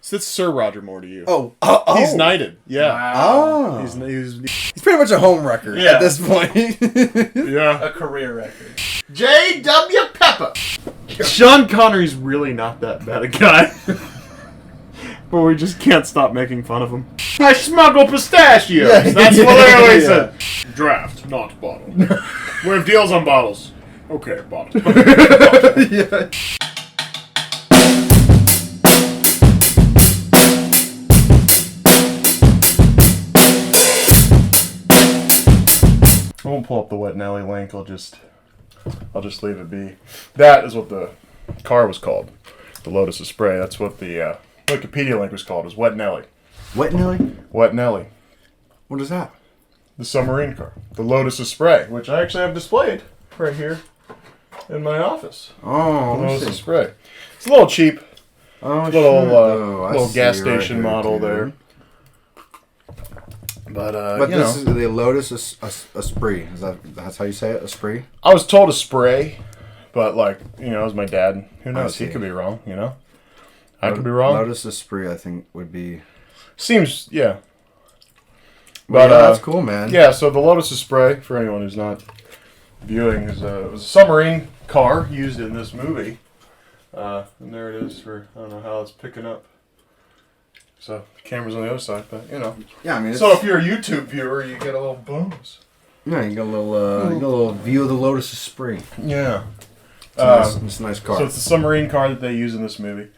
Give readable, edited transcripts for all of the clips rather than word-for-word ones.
So it's Sir Roger Moore to you. Oh. He's knighted. Yeah. Wow. Oh. He's pretty much a home wrecker at this point. Yeah. A career record. J.W. Pepper. Sean Connery's really not that bad a guy. But we just can't stop making fun of him. I smuggle pistachios. Yeah. That's what I always Yeah. said. Draft, not bottle. We have deals on bottles. Okay, bottle. Yeah. I won't pull up the Wet Nelly link. I'll just leave it be. That is what the car was called. The Lotus Esprit. That's what the Wikipedia link was called. It was Wet Nelly. Wet Nelly? Wet Nelly. What is that? The submarine car. The Lotus Esprit, which I actually have displayed right here in my office. Oh, The Lotus Esprit. It's a little cheap. Oh, Little gas station model there. But this is the Lotus Esprit. That's how you say it? Esprit? I was told a spray, but it was my dad. Who knows? He could be wrong, I could be wrong. Lotus Esprit, I think, would be... Seems, yeah. But that's cool, man. Yeah, so the Lotus Esprit, for anyone who's not viewing, it was a submarine car used in this movie. And there it is for, I don't know how it's picking up. So, the camera's on the other side, but, Yeah, I mean, So if you're a YouTube viewer, you get a little bonus. Yeah, you got a little view of the Lotus Esprit. Yeah. It's a nice car. So it's the submarine car that they use in this movie.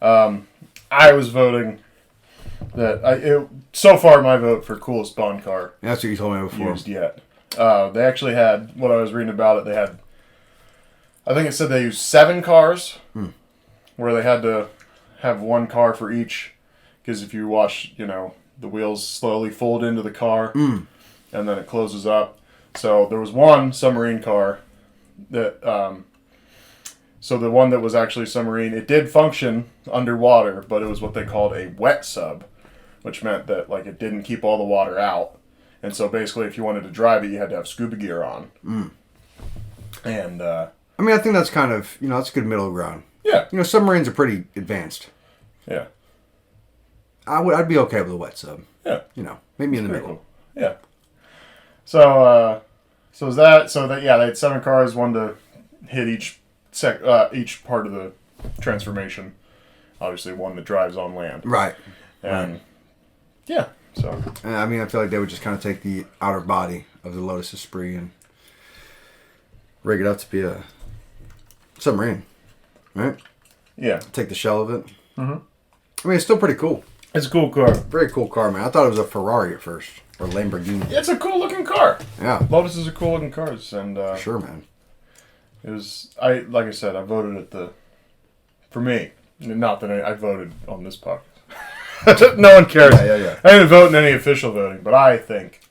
I was voting that so far my vote for coolest Bond car. That's what you told me before. Used yet. They actually had, what I was reading about it, they had, I think it said they used 7 cars, where they had to have one car for each, because if you watch, the wheels slowly fold into the car, and then it closes up. So there was one submarine car that, so the one that was actually submarine, it did function underwater, but it was what they called a wet sub, which meant that it didn't keep all the water out. And so basically if you wanted to drive it, you had to have scuba gear on. And I mean, I think that's kind of, that's a good middle ground. Yeah. Submarines are pretty advanced. Yeah. I'd be okay with a wet sub. Yeah. Maybe in the middle. Cool. Yeah. So they had 7 cars, one to hit each part of the transformation. Obviously, one that drives on land. Right. And yeah, so I mean, I feel like they would just kind of take the outer body of the Lotus Esprit and rig it up to be a submarine, right? Yeah. Take the shell of it. Mm-hmm. I mean, it's still pretty cool. It's a cool car. Very cool car, man. I thought it was a Ferrari at first, or Lamborghini. It's a cool looking car. Yeah. Lotuses are cool looking cars, and sure, man. It was like I said, I voted for me. Not that I voted on this podcast. No one cares. Yeah. I didn't vote in any official voting, but I think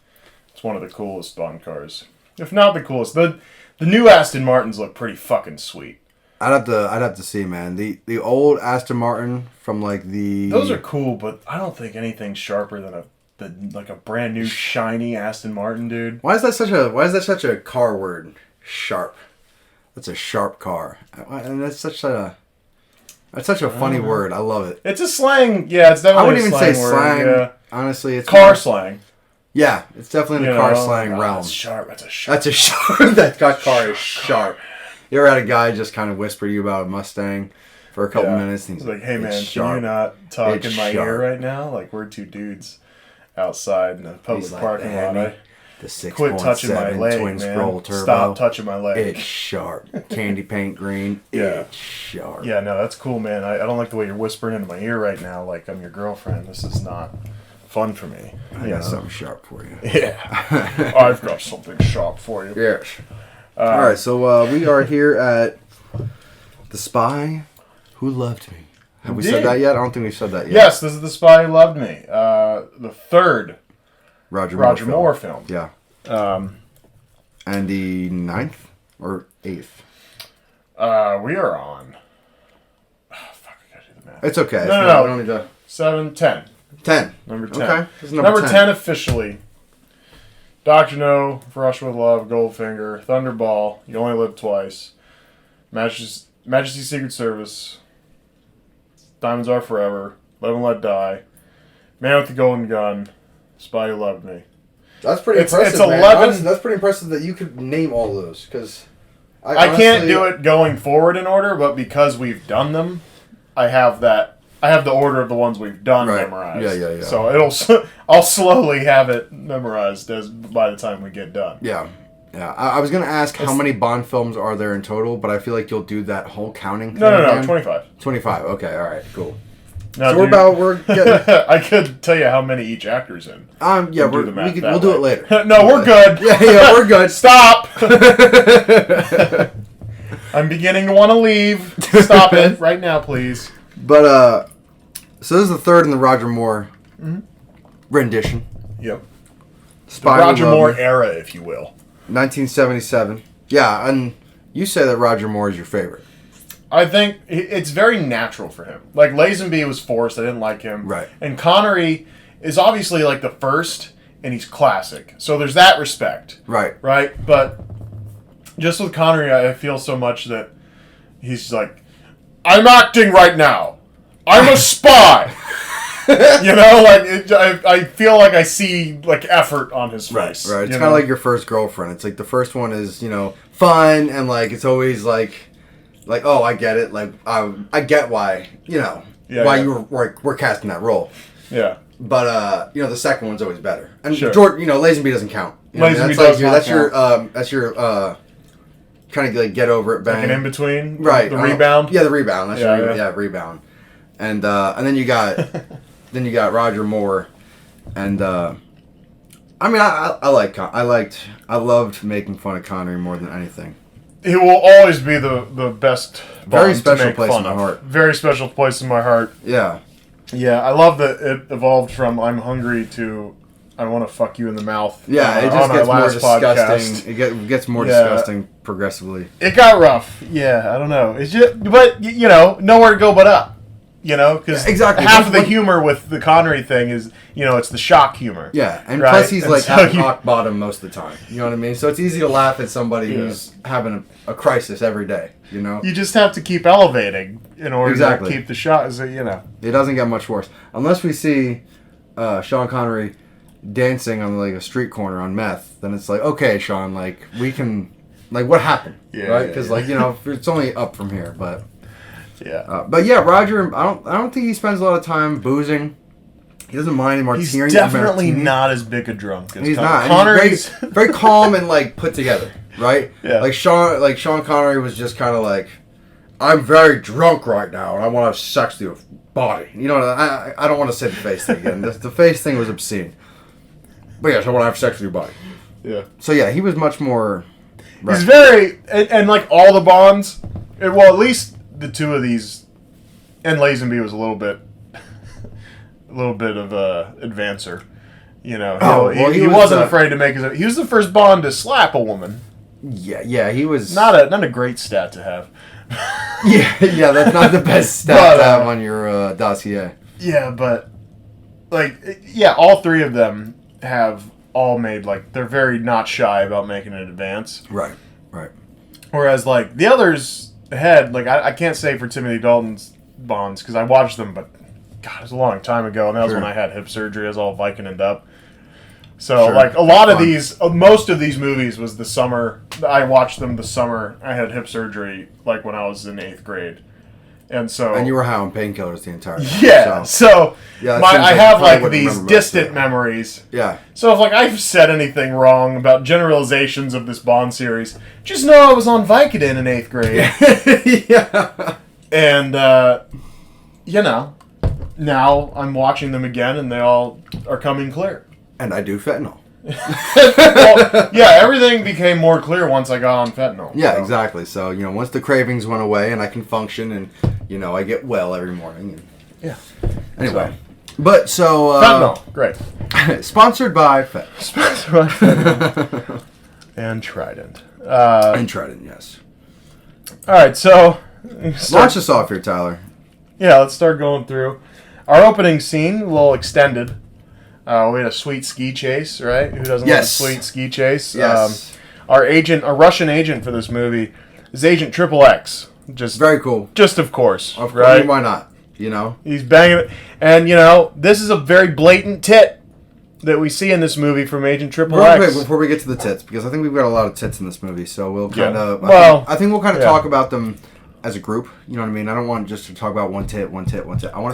it's one of the coolest Bond cars, if not the coolest. The new Aston Martins look pretty fucking sweet. I'd have to see, man. The old Aston Martin from Those are cool, but I don't think anything's sharper than a brand new shiny Aston Martin, dude. Why is that such a car word? Sharp. That's a sharp car, and that's such a funny word. I love it. It's a slang. Yeah, it's definitely. I wouldn't even say word, slang. Yeah. Honestly, it's car slang. Yeah, it's definitely in the car slang realm. That's sharp. That's a sharp. That's a sharp. That car is sharp. You ever had a guy just kind of whisper to you about a Mustang for a couple minutes? And he's like, "Hey man, sharp. can you not talk It's in my sharp. ear right now? Like we're two dudes outside in a public parking lot. The 6.7 quit touching my leg, twin man. scroll turbo. Stop touching my leg. It's sharp. Candy paint green. Yeah. It's sharp. Yeah, no, that's cool, man. I don't like the way you're whispering into my ear right now like I'm your girlfriend. This is not fun for me. I got something sharp for you. Yeah. I've got something sharp for you. Yes. All right, so we are here at The Spy Who Loved Me. Have we said that yet? I don't think we've said that yet. Yes, this is The Spy Who Loved Me. The third Roger Moore film. Yeah. And the 9th or 8th? We are on. Oh, fuck, I gotta do the math. It's okay. No. We don't need to... 7, 10. 10. Number 10. Okay. This is number 10 officially. Dr. No, For Rush with Love, Goldfinger, Thunderball, You Only Live Twice, Majesty's Secret Service, Diamonds Are Forever, Live and Let Die, Man with the Golden Gun, Spy Who Loved Me. That's pretty impressive, it's man. 11. Honestly, that's pretty impressive that you could name all those, because I can't do it going forward in order, but because we've done them, I have the order of the ones we've done memorized. Yeah. So I'll slowly have it memorized by the time we get done. Yeah. I was gonna ask how many Bond films are there in total, but I feel like you'll do that whole counting thing. No, 25. 25. Okay, all right, cool. Now, so we're getting. I could tell you how many each actor's in. Yeah, we'll do it later. No, we're good. Yeah, we're good. Stop. I'm beginning to want to leave. Stop it right now, please. But so this is the third in the Roger Moore rendition. Yep. Spy the Roger Moore era, if you will. 1977. Yeah, and you say that Roger Moore is your favorite. I think it's very natural for him. Like, Lazenby was forced. I didn't like him. Right. And Connery is obviously, like, the first, and he's classic. So there's that respect. Right. Right? But just with Connery, I feel so much that he's like, I'm acting right now. I'm a spy. You know, like, I feel like I see, like, effort on his face. Right. It's kind of like your first girlfriend. It's like the first one is, fun, and, like, it's always, like, oh, I get it. Like, I get why, you we're casting that role. Yeah. But, the second one's always better. And sure. Lazenby doesn't count. Lazenby does not count. That's your kind of, like, get over it bang. Like an in-between? Right. The rebound? Yeah, the rebound. That's rebound. And then you got Roger Moore, and I loved making fun of Connery more than anything. He will always be the best. Very special place in my heart. Very special place in my heart. Yeah. Yeah, I love that it evolved from I'm hungry to I want to fuck you in the mouth. Yeah, it just gets more disgusting. It gets more disgusting progressively. It got rough. Yeah, I don't know. It's just, but nowhere to go but up. Because half of the humor with the Connery thing is, it's the shock humor. Yeah, and right? plus he's and at rock bottom most of the time. You know what I mean? So it's easy to laugh at somebody who's having a crisis every day. You just have to keep elevating in order to keep the shot. It doesn't get much worse unless we see Sean Connery dancing on like a street corner on meth. Then it's like, okay, Sean, like we can, like what happened? Yeah, right? Because it's only up from here, but. Yeah, but yeah, Roger. I don't think he spends a lot of time boozing. He doesn't mind a martini. He's definitely not as big a drunk as he's not. Connery's He's very calm and like put together, right? Yeah. Like Sean Connery was just kind of like, I'm very drunk right now, and I want to have sex with your body. I don't want to say the face thing again. The face thing was obscene. But yes, I want to have sex with your body. Yeah. So yeah, he was much more. Right. He's very and like all the Bonds. Well, at least. The two of these, and Lazenby was a little bit of a advancer. He wasn't afraid to make his. He was the first Bond to slap a woman. Yeah, he was not a great stat to have. yeah, that's not the best stat to have on your dossier. Yeah, but all three of them have all made they're very not shy about making an advance. Right. Whereas the others. Head I can't say for Timothy Dalton's Bonds because I watched them, but God, it was a long time ago, and that was when I had hip surgery. I was all Viking up. So a lot of these, most of these movies was the summer. I watched them the summer I had hip surgery, when I was in 8th grade, and you were high on painkillers the entire time. Yeah, I have these distant memories. Yeah. So if I've said anything wrong about generalizations of this Bond series, just know I was on Vicodin in 8th grade. Yeah. And now I'm watching them again, and they all are coming clear. And I do fentanyl. Well, yeah, everything became more clear once I got on fentanyl. Yeah, exactly. So, once the cravings went away and I can function and, I get well every morning. Yeah. Anyway. But so... fentanyl. Great. Sponsored by Fentanyl. Sponsored by Fentanyl. And Trident. And Trident, yes. All right, so... Launch us off here, Tyler. Yeah, let's start going through. Our opening scene, a little extended. We had a sweet ski chase, right? Who doesn't love a sweet ski chase? Yes. Our Russian agent for this movie is Agent XXX. Just very cool. Just of course, right? Right? Why not? You know? He's banging it. And, this is a very blatant tit that we see in this movie from Agent Triple Real X. quick, before we get to the tits, because I think we've got a lot of tits in this movie, so we'll kind of... I think we'll kind of talk about them as a group. You know what I mean? I don't want just to talk about one tit. I want to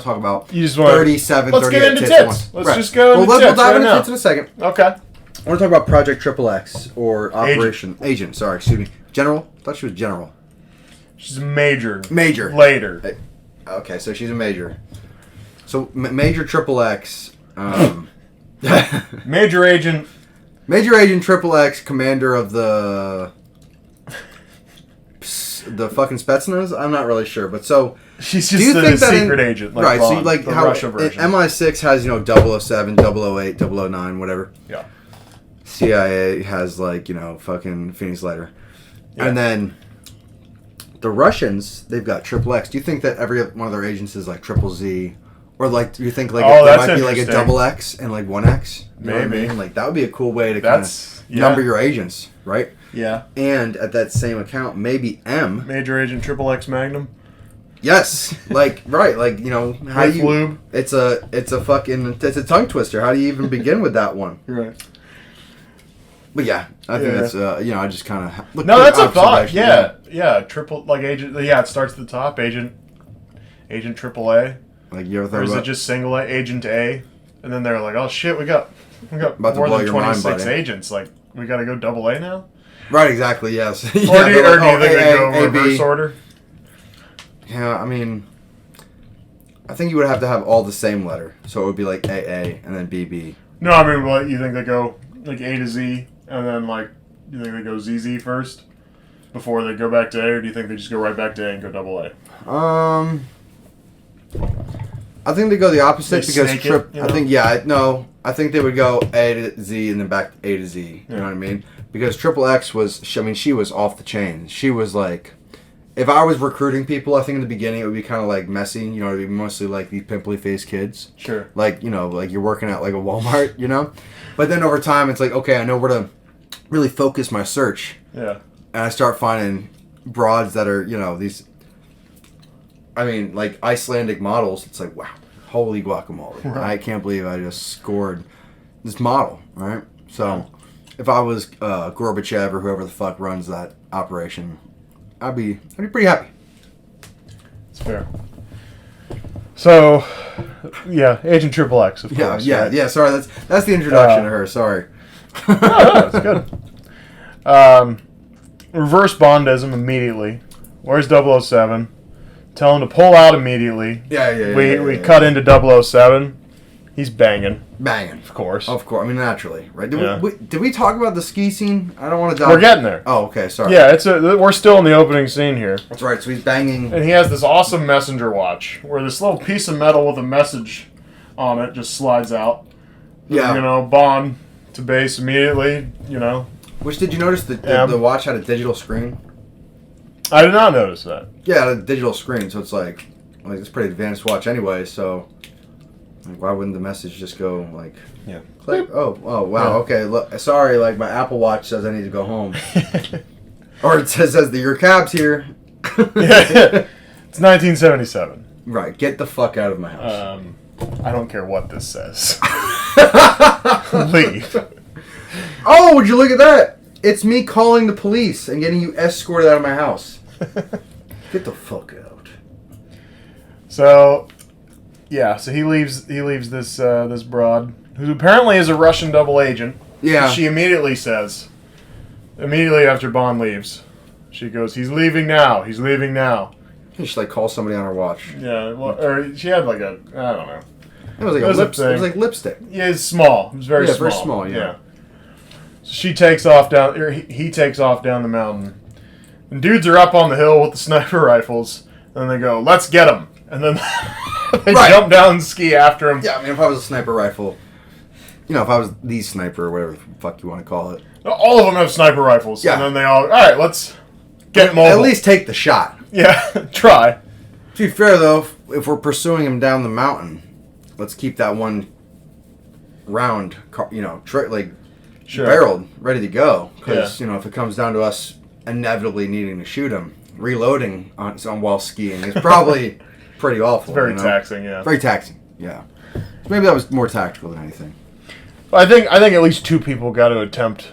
talk about 37, 38 let's get into tits. Let's just go into tits. We'll dive right into now. tits in a second. Okay. I want to talk about Project Triple X, or Operation... Agent, sorry, excuse me. General? I thought she was General. She's a major. Major. Later. Okay, so she's a major. So, Major Triple X... Major Agent Triple X, commander of the fucking Spetsnaz? I'm not really sure, but so... She's just a secret agent, like right, Bond, so like the how Russia version. MI6 has, 007, 008, 009, whatever. Yeah. CIA has, fucking Phoenix Lighter. Yeah. And then the Russians, they've got Triple X. Do you think that every one of their agents is like Triple Z? Or do you think there might be like a double X and like 1X? You know what I mean? Like that would be a cool way to kind of number your agents, right? Yeah. And at that same account, maybe M. Major Agent Triple X Magnum. Yes, right, how With lube. It's a tongue twister. How do you even begin with that one? Right. But yeah, I think that's I just kind of that's a thought. Yeah, triple agent. Yeah, it starts at the top. Agent Triple A. Like you ever thought or is about it just single Agent A? And then they're like, oh shit, we got about more than 26 mind, agents. Like we got to go double A now. Right. Exactly. Yes. Or do you think they go reverse order? Yeah, I mean, I think you would have to have all the same letter, so it would be like AA and then BB. No, I mean, what you think they go like A to Z, and then you think they go ZZ first before they go back to A, or do you think they just go right back to A and go double A? I think they go the opposite because I think they would go A to Z and then back A to Z. You know what I mean? Because Triple X was, she was off the chain. She was like, if I was recruiting people, I think in the beginning it would be kind of like messy. It'd be mostly like these pimply faced kids. Sure. Like you're working at like a Walmart, But then over time it's like, okay, I know where to really focus my search. Yeah. And I start finding broads that are, these, like Icelandic models. It's like, wow, holy guacamole. Right. I can't believe I just scored this model, right? So if I was Gorbachev or whoever the fuck runs that operation, I'd be pretty happy. It's fair. So, yeah, Agent Triple X, of course. Yeah. Right? Sorry, that's the introduction to her. Sorry. No, it's good. Reverse Bondism immediately. Where's 007? Tell him to pull out immediately. Yeah. We cut into 007. He's banging. Of course. I mean, naturally, right? Did we talk about the ski scene? I don't want to. We're getting there. Oh, okay. Sorry. Yeah, we're still in the opening scene here. That's right. So he's banging, and he has this awesome messenger watch where this little piece of metal with a message on it just slides out. Yeah. Bond to base immediately. Which, did you notice that the watch had a digital screen? I did not notice that. Yeah, a digital screen. So it's like it's a pretty advanced watch anyway. So. Why wouldn't the message just go click? Oh wow, yeah. Okay. Look, sorry, my Apple Watch says I need to go home, or it says that your cab's here. Yeah. It's 1977. Right. Get the fuck out of my house. I don't care what this says. Leave. Oh, would you look at that? It's me calling the police and getting you escorted out of my house. Get the fuck out. So. Yeah, so he leaves this this broad, who apparently is a Russian double agent. Yeah. She immediately after Bond leaves, she goes, he's leaving now. She should call somebody on her watch. Yeah, or she had I don't know. It was like lipstick. Yeah, it's small. It was very small. Very small, yeah. So she takes off he takes off down the mountain. And dudes are up on the hill with the sniper rifles, and they go, let's get him. And then they jump down and ski after him. Yeah, I mean, if I was a sniper rifle, if I was the sniper or whatever the fuck you want to call it. All of them have sniper rifles. Yeah. And then they all right, let's get mobile. At least take the shot. Yeah, try. To be fair, though, if we're pursuing him down the mountain, let's keep that one round, barreled, ready to go. Because, if it comes down to us inevitably needing to shoot him, reloading on while skiing is probably pretty awful. It's very taxing, yeah. Very taxing, yeah. Maybe that was more tactical than anything. I think at least 2 people got to attempt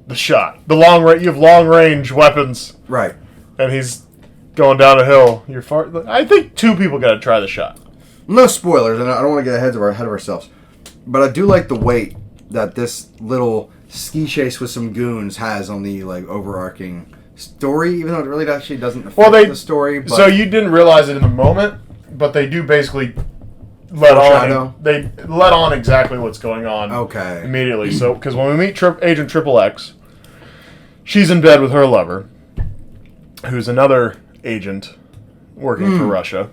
the shot. The long range. You have long range weapons, right? And he's going down a hill. You're far. I think 2 people got to try the shot. No spoilers, and I don't want to get ahead of ourselves, but I do like the weight that this little ski chase with some goons has on the like overarching story, even though it really actually doesn't affect the story. But so you didn't realize it in the moment, but they do basically let on exactly what's going on. Okay. Immediately. So because when we meet Agent Triple X, she's in bed with her lover, who's another agent working for Russia.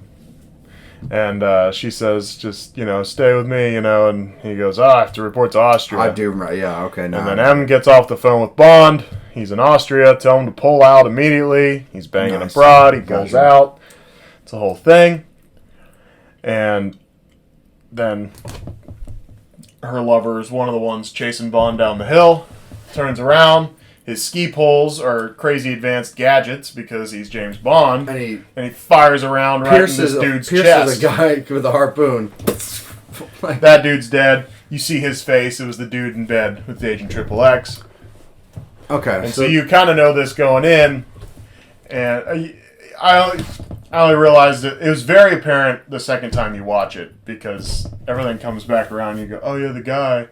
And she says, just, stay with me, and he goes, I have to report to Austria. I do, yeah, okay. No, and then M gets off the phone with Bond. He's in Austria. Tell him to pull out immediately. He's banging a broad. He pulls out. It's a whole thing. And then her lover is one of the ones chasing Bond down the hill. Turns around. His ski poles are crazy advanced gadgets because he's James Bond. And he fires around right in this dude's chest. Pierces a guy with a harpoon. That dude's dead. You see his face. It was the dude in bed with Agent Triple X. Okay. And so you kind of know this going in. And I only realized it was very apparent the second time you watch it because everything comes back around. You go, oh yeah, the guy.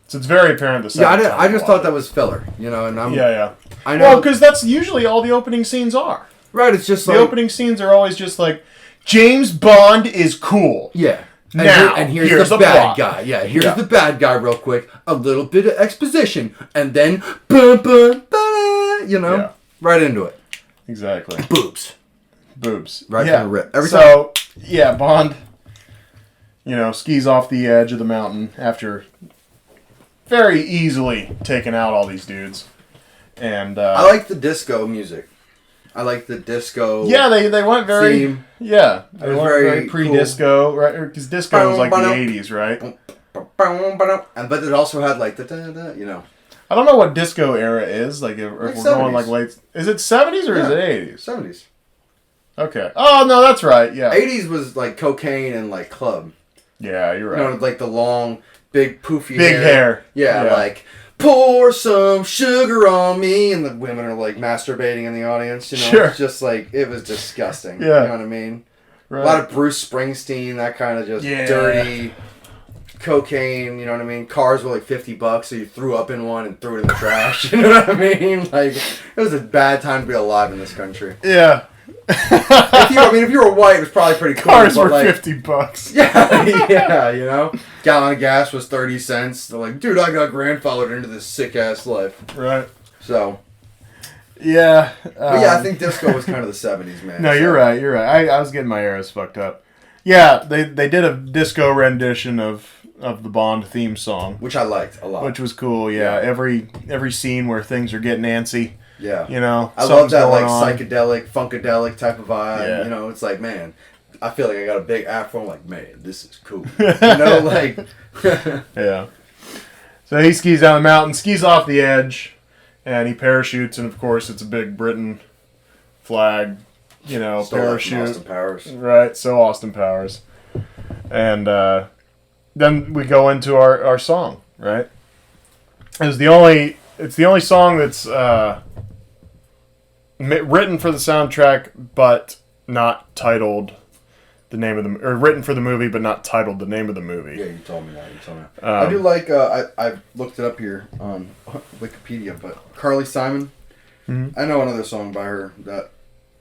So it's very apparent the second time. I just thought that was filler, and I'm... Yeah. I know. Well, because that's usually all the opening scenes are. Right, it's just the opening scenes are always just like, James Bond is cool. Yeah. And here's the bad guy. Yeah, here's the bad guy real quick. A little bit of exposition, and then, right into it. Exactly. Boobs. Right from the rip. Every time. Yeah, Bond, skis off the edge of the mountain after very easily taking out all these dudes. And I like the disco music. I like the disco. Yeah, they went very theme. Yeah, they went very pre-disco, cool. Right? Because disco was like the 80s, right? But it also had like the I don't know what disco era is. Like if we're 70s. Going like late, is it 70s or is it 80s? 70s. Okay. Oh no, that's right. Yeah. 80s was like cocaine and like club. Yeah, you're right. Like the long, big poofy big hair. Yeah, like pour some sugar on me, and the women are like masturbating in the audience. Sure. It's just like it was disgusting. Yeah. You know what I mean? Right. A lot of Bruce Springsteen, that kind of just dirty cocaine. You know what I mean? Cars were like $50, so you threw up in one and threw it in the trash. You know what I mean? Like it was a bad time to be alive in this country. Yeah. If you were white, it was probably pretty cool. Cars were $50. Yeah, Gallon of gas was 30 cents. They're like, dude, I got grandfathered into this sick ass life. Right. So. Yeah. But I think disco was kind of the 70s, man. No, you're right. I was getting my eras fucked up. Yeah, they did a disco rendition of the Bond theme song, which I liked a lot. Which was cool. Yeah. Every scene where things are getting antsy. Yeah. I love that like psychedelic, funkadelic type of vibe. Yeah. It's like, man, I feel like I got a big afro. I'm like, man, this is cool. Like. Yeah. So he skis down the mountain, skis off the edge, and he parachutes, and of course it's a big Britain flag, parachute. Austin Powers. Right, so Austin Powers. And then we go into our song, right? It's the only song that's written for the soundtrack, but not titled the name of the... Or written for the movie, but not titled the name of the movie. Yeah, you told me that. I do like... I looked it up here on Wikipedia, but Carly Simon. Mm-hmm. I know another song by her that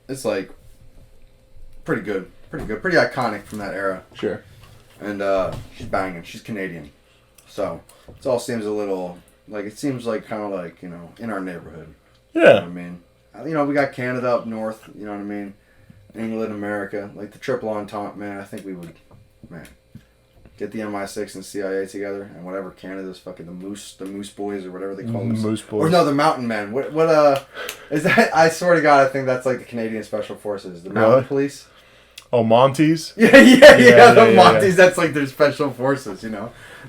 it's like pretty good. Pretty iconic from that era. Sure. And she's banging. She's Canadian. So it all seems a little... Like, it seems like kind of like, in our neighborhood. Yeah. You know what I mean? We got Canada up north, you know what I mean? England, America. Like, the triple entente, man, I think we would, get the MI6 and CIA together and whatever Canada's fucking the Moose Boys or whatever they call them. Moose Boys. Or no, the Mountain Men. What is that? I swear to God, I think that's like the Canadian Special Forces. The Mountain Police. Oh, Monties? Yeah, the Monties, that's like their special forces,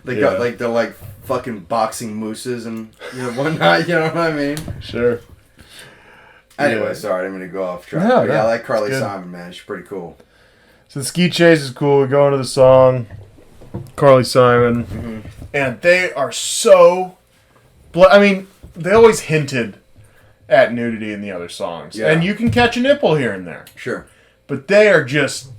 They got like they're like fucking boxing mooses and whatnot, you know what I mean? Sure. Anyway, sorry, I didn't mean to go off track. No, I like Carly good. Simon, man. She's pretty cool. So the ski chase is cool. We go into the song, Carly Simon, and they are so. I mean, they always hinted at nudity in the other songs, and you can catch a nipple here and there. Sure, but they are just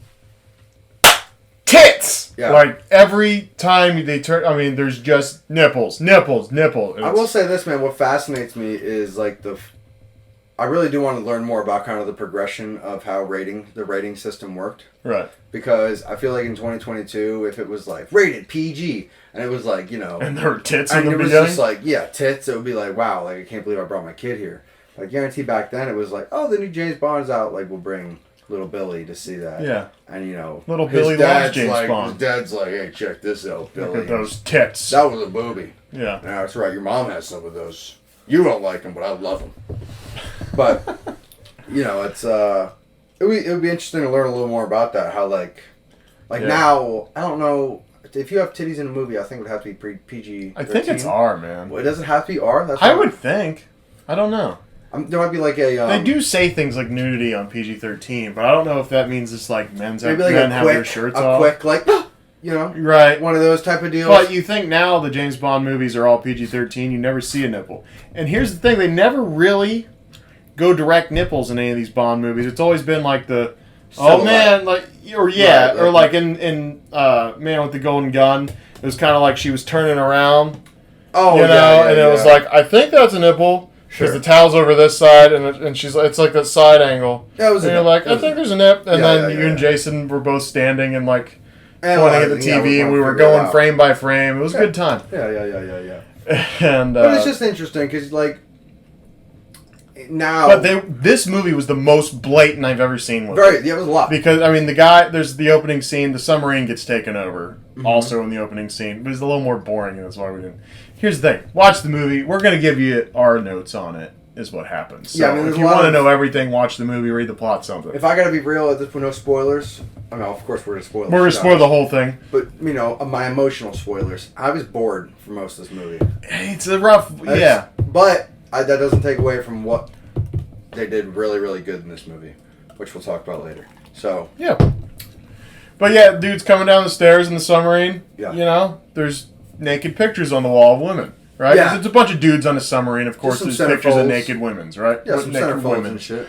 tits. Yeah. Like every time they turn, I mean, there's just nipples. And I will say this, man. What fascinates me is like I really do want to learn more about kind of the progression of how the rating system worked. Right. Because I feel like in 2022, if it was like rated PG and it was like, you know, and there were tits in the beginning, beginning, it was just like tits. It would be like, wow, like I can't believe I brought my kid here. I guarantee back then it was like, oh, the new James Bond's out. Like we'll bring little Billy to see that. Yeah. And you know, little Billy loves James like, Bond. His dad's like, hey, check this out, Billy. Look at those tits. That was a booby. Yeah. No, that's right. Your mom has some of those. You don't like them, but I love them. But you know, it's it would be interesting to learn a little more about that. How like now, I don't know if you have titties in a movie. I think it would have to be PG. I think it's R, man. Well, it doesn't have to be R. I would think. I don't know. There might be like a. They do say things like nudity on PG-13, but I don't know if that means it's like men have their shirts off. A quick like, you know, right? One of those type of deals. But you think now the James Bond movies are all PG-13, you never see a nipple. And here's the thing: they never really go direct nipples in any of these Bond movies. It's always been like the, oh man, like or like in Man with the Golden Gun, it was kind of like she was turning around. Oh, you know, and it was like, I think that's a nipple. Because the towel's over this side, and she's it's like that side angle. Yeah, it was. And you're like, I think there's a nip, and then you and Jason were both standing and like pointing at the TV, and we were going frame by frame. It was a good time. Yeah. And but it's just interesting because like now, but this movie was the most blatant I've ever seen. With it was a lot. Because I mean, there's the opening scene. The submarine gets taken over. Also in the opening scene, but it's a little more boring, and that's why we didn't. Here's the thing: watch the movie. We're gonna give you our notes on it. Is what happens. So if you want to know everything, watch the movie, read the plot, something. If I gotta be real at this point, no spoilers. I mean, of course we're gonna spoil. We're gonna spoil the whole thing. But you know, my emotional spoilers. I was bored for most of this movie. It's a rough, But that doesn't take away from what they did really, really good in this movie, which we'll talk about later. So yeah. But yeah, dude's coming down the stairs in the submarine. Yeah. You know, there's naked pictures on the wall of women, right? Yeah. It's a bunch of dudes on a submarine. Of course, there's pictures of naked women's, right? Yeah, some naked centerfolds and shit.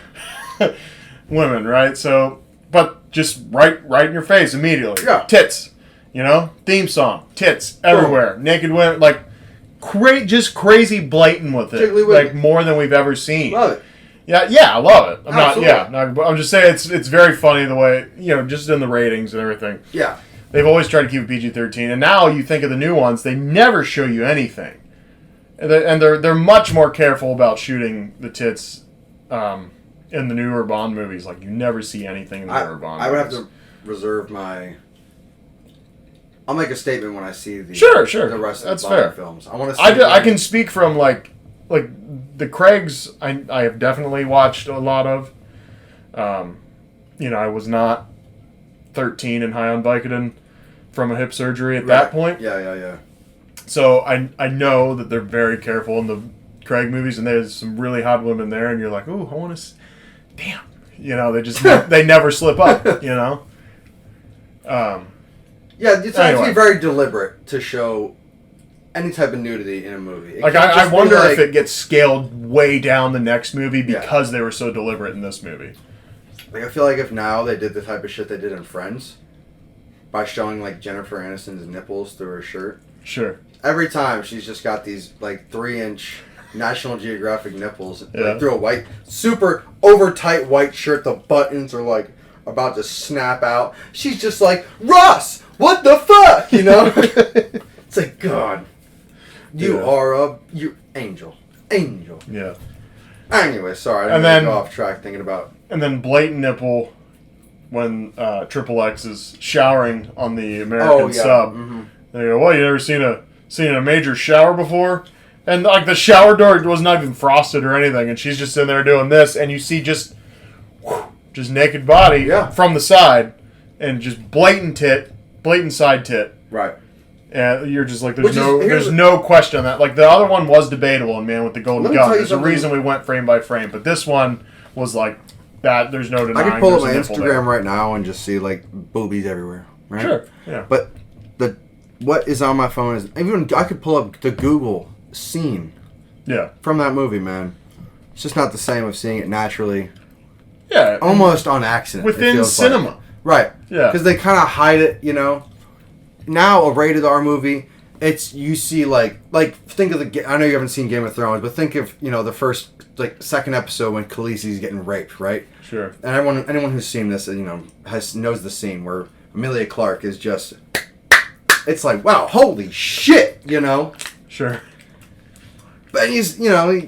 Women, right? So, but just right in your face immediately. Yeah. Tits. You know, theme song, tits everywhere, naked women, like just crazy blatant with it, like more than we've ever seen. Love it. Yeah, I love it. I'm just saying it's very funny the way, you know, just in the ratings and everything. Yeah. They've always tried to keep it PG-13, and now you think of the new ones, they never show you anything. And they're much more careful about shooting the tits in the newer Bond movies. Like, you never see anything in the newer Bond movies. I would have to reserve my... I'll make a statement when I see the sure. the rest of That's the Bond fair. films. I want to see I can speak from, like the Craigs, I have definitely watched a lot of. You know, I was not 13 and high on Vicodin from a hip surgery at that point. Yeah. So I know that they're very careful in the Craig movies, and there's some really hot women there, and you're like, ooh, I want to... Damn. You know, they never slip up, you know? Yeah, it's actually very deliberate to show any type of nudity in a movie. Like, I wonder if it gets scaled way down the next movie because they were so deliberate in this movie. Like, I feel like if now they did the type of shit they did in Friends, by showing, like, Jennifer Aniston's nipples through her shirt. Sure. Every time she's just got these, like, 3-inch National Geographic nipples. Like, through a white, super over-tight white shirt. The buttons are, like, about to snap out. She's just like, Ross, what the fuck? You know? It's like, God, you are you angel. Yeah. Anyway, sorry, I didn't go off track thinking about... And then blatant nipple when Triple X is showering on the American sub. Mm-hmm. They go, well, you never seen a major shower before? And like the shower door was not even frosted or anything, and she's just in there doing this, and you see just naked body from the side, and just blatant side tit. Right. And you're just like, there's no question on that. Like, the other one was debatable in Man with the Golden Gun. There's a reason we went frame by frame, but this one was like, That there's no denying. I could pull up there's my a nipple Instagram there. right now and just see like boobies everywhere. Right? Sure. Yeah. But what is on my phone is even I could pull up the Google scene. Yeah. From that movie, man. It's just not the same of seeing it naturally. Yeah. Almost on accident. Within cinema. Like. Right. Yeah. Because they kind of hide it, you know. Now a rated R movie, it's you see like think of the. I know you haven't seen Game of Thrones, but think of the first second episode when Khaleesi's getting raped, right? Sure. And anyone who's seen this, knows the scene where Emilia Clarke is just. It's like, wow, holy shit, Sure. But he's, those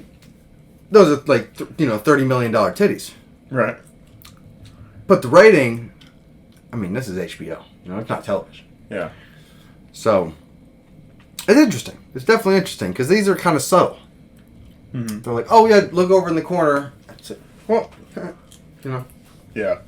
are like, $30 million titties. Right. But the rating, I mean, this is HBO. It's not television. Yeah. So, it's interesting. It's definitely interesting because these are kind of subtle. Mm-hmm. They're like, oh yeah, look over in the corner. That's it. Well, Yeah.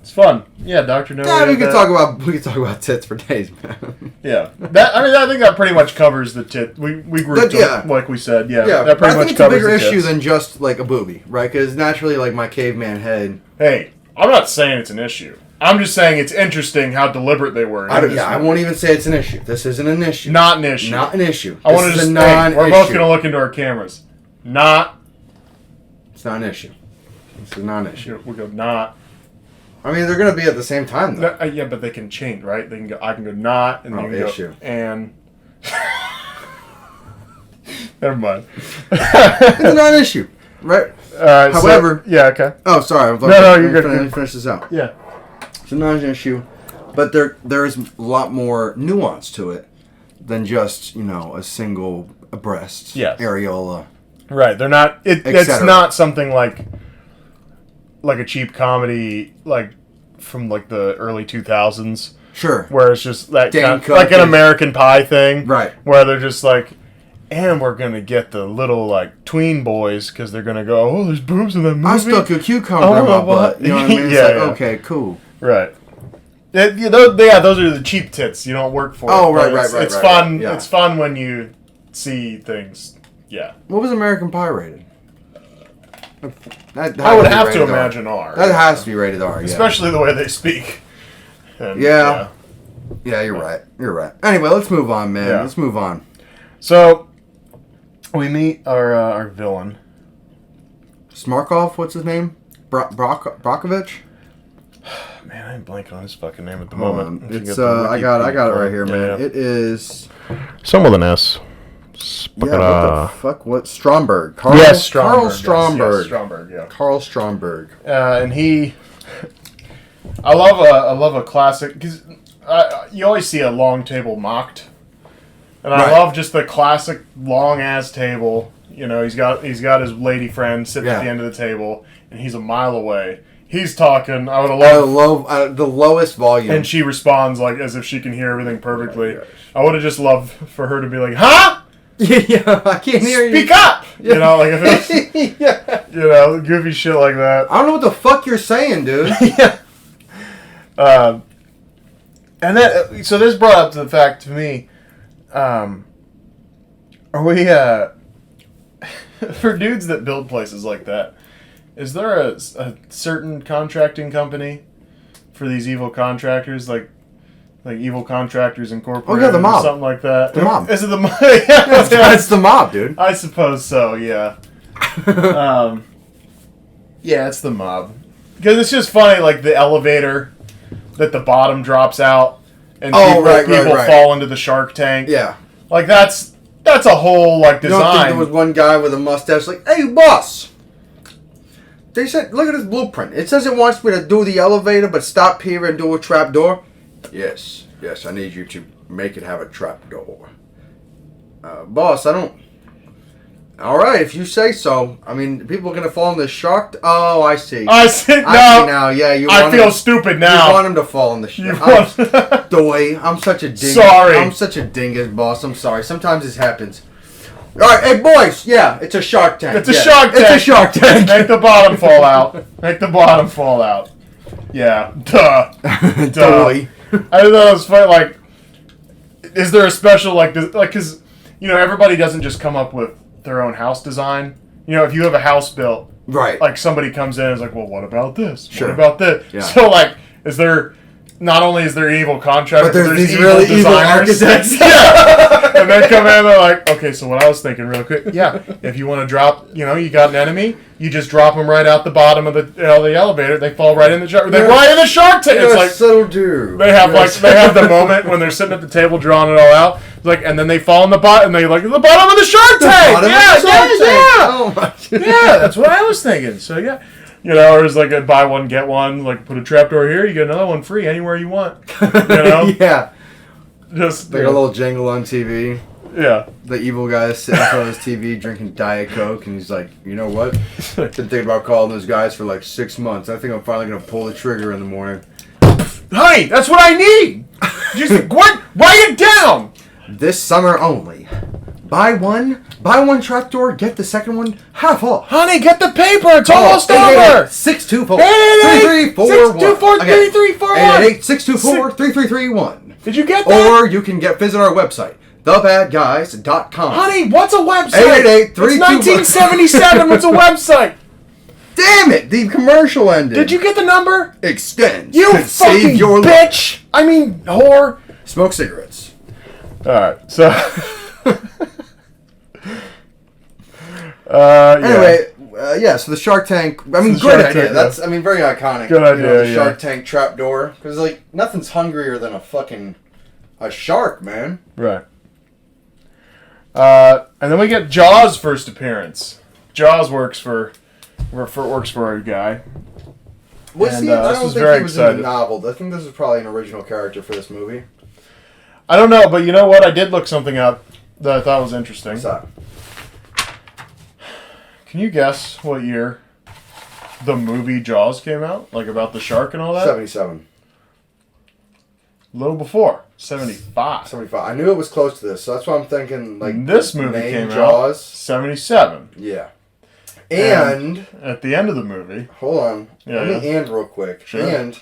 It's fun. Yeah, Dr. No. Yeah, we could talk about tits for days, man. Yeah. I think that pretty much covers the tit. We grouped them, like we said. Yeah. Yeah. That pretty I much think covers it's a bigger the issue tits. than just like a boobie, right? Because naturally, like my caveman head. Hey, I'm not saying it's an issue. I'm just saying it's interesting how deliberate they were. I won't even say it's an issue. This isn't an issue. Not an issue. Not an issue. I want to just say, we're both going to look into our cameras. It's not an issue. This is not an issue. We go not. I mean, they're going to be at the same time, though. No, yeah, but they can change, right? They can go. I can go not, and you can issue. Go and. Never mind. It's not an issue, right? However, yeah, okay. Oh, sorry. No, you're good. Let me finish this out. Yeah. It's not an issue, but there is a lot more nuance to it than just a single breast, areola. Right. They're not. It's not something like a cheap comedy from the early 2000s. Sure. Where it's just that like an American Pie thing. Right. Where they're just and we're going to get the little tween boys because they're going to go, oh, there's boobs in that movie. I stuck a cucumber in my butt. You know what I mean? Yeah, okay, cool. Right. Those are the cheap tits. You don't work for. Oh, it. right. It's fun. Yeah. It's fun when you see things. Yeah. What was American Pie rated? I would have to imagine R. That has to be rated R, yeah. Especially the way they speak. And, yeah. Yeah, you're right. You're right. Anyway, let's move on, man. Yeah. Let's move on. So, we meet our villain. Smarkov, what's his name? Brockovich? Man, I'm blanking on his fucking name at the moment. It's I got it right here, man. Yeah. It is some with an S. Yeah, what the fuck? What? Stromberg. Stromberg. Carl Stromberg. Yes, Stromberg, yeah. Carl Stromberg. And he... I love a classic... Because you always see a long table mocked. And I love just the classic long-ass table. He's got his lady friend sitting at the end of the table, and he's a mile away. He's talking. I would have loved... the lowest volume. And she responds as if she can hear everything perfectly. I would have just loved for her to be like, huh? Yeah, I can't hear you. Speak up! If it was, goofy shit like that. I don't know what the fuck you're saying, dude. Yeah. And then, so this brought up to the fact to me, are we, for dudes that build places like that, is there a certain contracting company for these evil contractors, like Evil Contractors Incorporated? Oh, yeah, the mob. Or something like that. The mob. Is it the mob? Yeah, that's the mob, dude. I suppose so, yeah. Yeah, it's the mob. Because it's just funny, the elevator that the bottom drops out and people fall into the shark tank. Yeah. That's a whole, design. You don't think there was one guy with a mustache hey, boss! They said, look at this blueprint. It says it wants me to do the elevator, but stop here and do a trap door. Yes, I need you to make it have a trap door. Boss, I don't... Alright, if you say so. I mean, people are going to fall in the shark... Oh, I see. I see now, yeah. I feel stupid now. You want him to fall in the shark. Doy, I'm such a dingus. Sorry. I'm such a dingus, boss. I'm sorry. Sometimes this happens. Alright, hey, boys. Yeah, it's a shark tank. It's a shark tank. It's a shark tank. Make the bottom fall out. Make the bottom fall out. Yeah. Duh. Doy. I thought it was funny, is there a special, because, everybody doesn't just come up with their own house design. If you have a house built, Right. Like somebody comes in and is like, well, what about this? Sure. What about this? Yeah. So like, is there? Not only is there evil contractors, but there's these evil really designers. evil architects. Yeah. And they come in and they're like, okay, so what I was thinking real quick, yeah, if you want to drop, you got an enemy, you just drop them right out the bottom of the elevator, they fall right in the shark, they fly in the shark tank. It's like, so do. they have they have the moment when they're sitting at the table drawing it all out, like, and then they fall in the bottom, and they like, the bottom of the shark tank! Yeah. Oh my God. Yeah, that's what I was thinking. So yeah. Or it's like a buy one, get one, like put a trapdoor here, you get another one free anywhere you want. Yeah. Just like a little jingle on TV. Yeah. The evil guy is sitting in front of his TV drinking Diet Coke, and he's like, you know what? Been thinking about calling those guys for like 6 months. I think I'm finally going to pull the trigger in the morning. Honey, that's what I need! Just what? Write it down! This summer only. Buy one trapdoor, get the second one half off. Honey, get the paper. It's almost over. 624 3341. 624-3331. Did you get that? Or you can visit our website, thebadguys.com. Honey, what's a website? 888 It's 1977. What's a website? Damn it! The commercial ended. Did you get the number? Extends. You could fucking save your bitch! I mean, whore. Smoke cigarettes. All right, so. Anyway, so the Shark Tank. I mean, great idea. Tank, That's, very iconic. Good idea. The Shark Tank trapdoor, because like nothing's hungrier than a shark, man. Right. And then we get Jaws' first appearance. Jaws works for our guy. Was he? I this don't was think very he was excited. in the novel. I think this is probably an original character for this movie. I don't know, but you know what? I did look something up that I thought was interesting. What's that? Can you guess what year the movie Jaws came out? Like about the shark and all that? 77. A little before. 75. 75. I knew it was close to this, so that's why I'm thinking like This the movie main came Jaws. out 77. Yeah. And at the end of the movie. Hold on. Yeah, Let me and real quick. Sure. And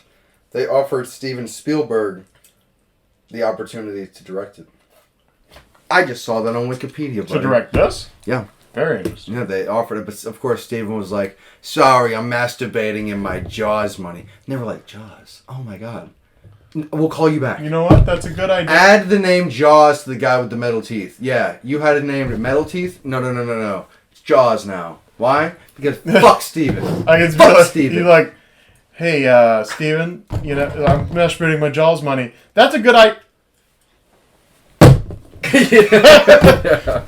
they offered Steven Spielberg the opportunity to direct it. I just saw that on Wikipedia. Buddy. To direct this? Yeah. Very interesting. Yeah, they offered it, but of course Steven was like, sorry, I'm masturbating in my Jaws money. And they were like, Jaws? Oh my God. We'll call you back. You know what? That's a good idea. Add the name Jaws to the guy with the metal teeth. Yeah, you had it named Metal Teeth? No. It's Jaws now. Why? Because fuck Steven. I can fuck Steven. You're like, hey, Steven, I'm masturbating my Jaws money. That's a good idea. Yeah.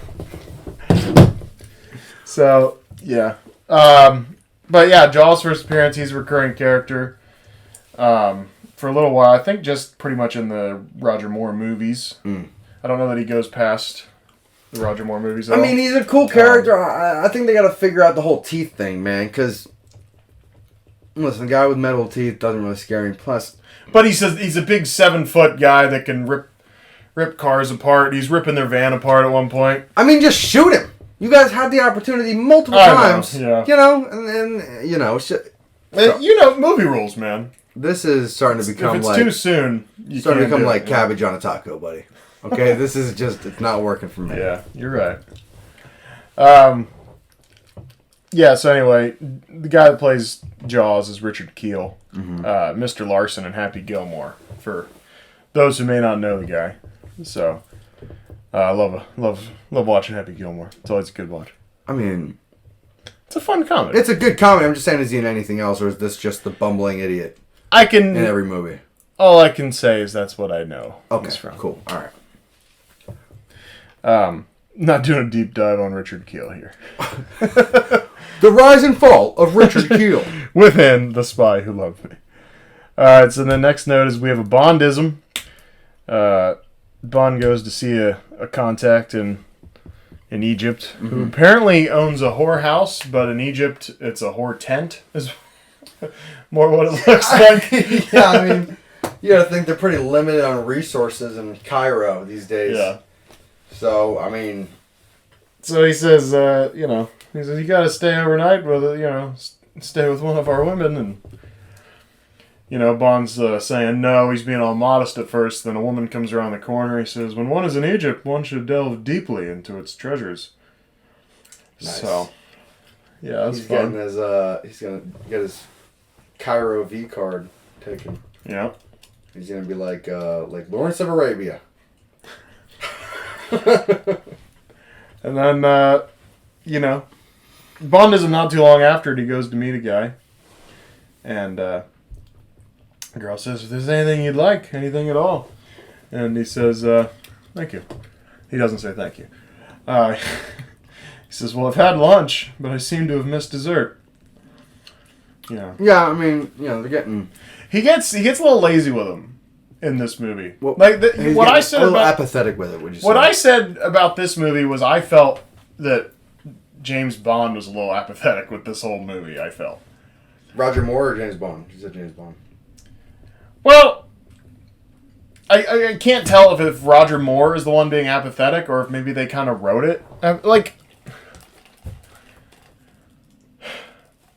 So, yeah. But yeah, Jaws' first appearance, he's a recurring character. For a little while, I think just pretty much in the Roger Moore movies. I don't know that he goes past the Roger Moore movies at all. He's a cool character. I think they got to figure out the whole teeth thing, man, because listen, the guy with metal teeth doesn't really scare me. Plus, but he says he's a big 7-foot guy that can rip cars apart. He's ripping their van apart at one point. just shoot him. You guys had the opportunity multiple times. Yeah. And Movie rules, man. This is starting to become if it's too soon, you starting to become like cabbage on a taco, buddy. Okay, this is it's not working for me. Yeah, you're right. So anyway, the guy that plays Jaws is Richard Kiel, Mr. Larson and Happy Gilmore. For those who may not know the guy, so I love watching Happy Gilmore. It's always a good watch. It's a fun comedy. It's a good comedy. I'm just saying, is he in anything else, or is this just the bumbling idiot in every movie? All I can say is that's what I know. Okay, cool. All right. Not doing a deep dive on Richard Kiel here. The rise and fall of Richard Kiel. Within The Spy Who Loved Me. Alright, so the next note is we have a Bondism. Bond goes to see a contact in Egypt, who apparently owns a whorehouse, but in Egypt it's a whore tent, is more what it looks like. Yeah, you gotta think they're pretty limited on resources in Cairo these days. Yeah. So, So he says, he says, you gotta stay overnight with, stay with one of our women, and, Bond's saying no, he's being all modest at first, then a woman comes around the corner, he says, when one is in Egypt, one should delve deeply into its treasures. Nice. So, Yeah, that's he's fun. getting his he's gonna get his Cairo V card taken. Yeah. He's gonna be like Lawrence of Arabia. And then you know, Bond isn't not too long after it. He goes to meet a guy, and the girl says, "If there's anything you'd like, anything at all," and he says, "Thank you." He doesn't say thank you. He says, "Well, I've had lunch, but I seem to have missed dessert." Yeah. Yeah, I mean, they're getting. He gets a little lazy with him in this movie. Well, like what I said a little about apathetic with it. Would you say? what I said about this movie was I felt that James Bond was a little apathetic with this whole movie. I felt. Roger Moore or James Bond? You said James Bond. Well, I can't tell if Roger Moore is the one being apathetic or if maybe they kind of wrote it.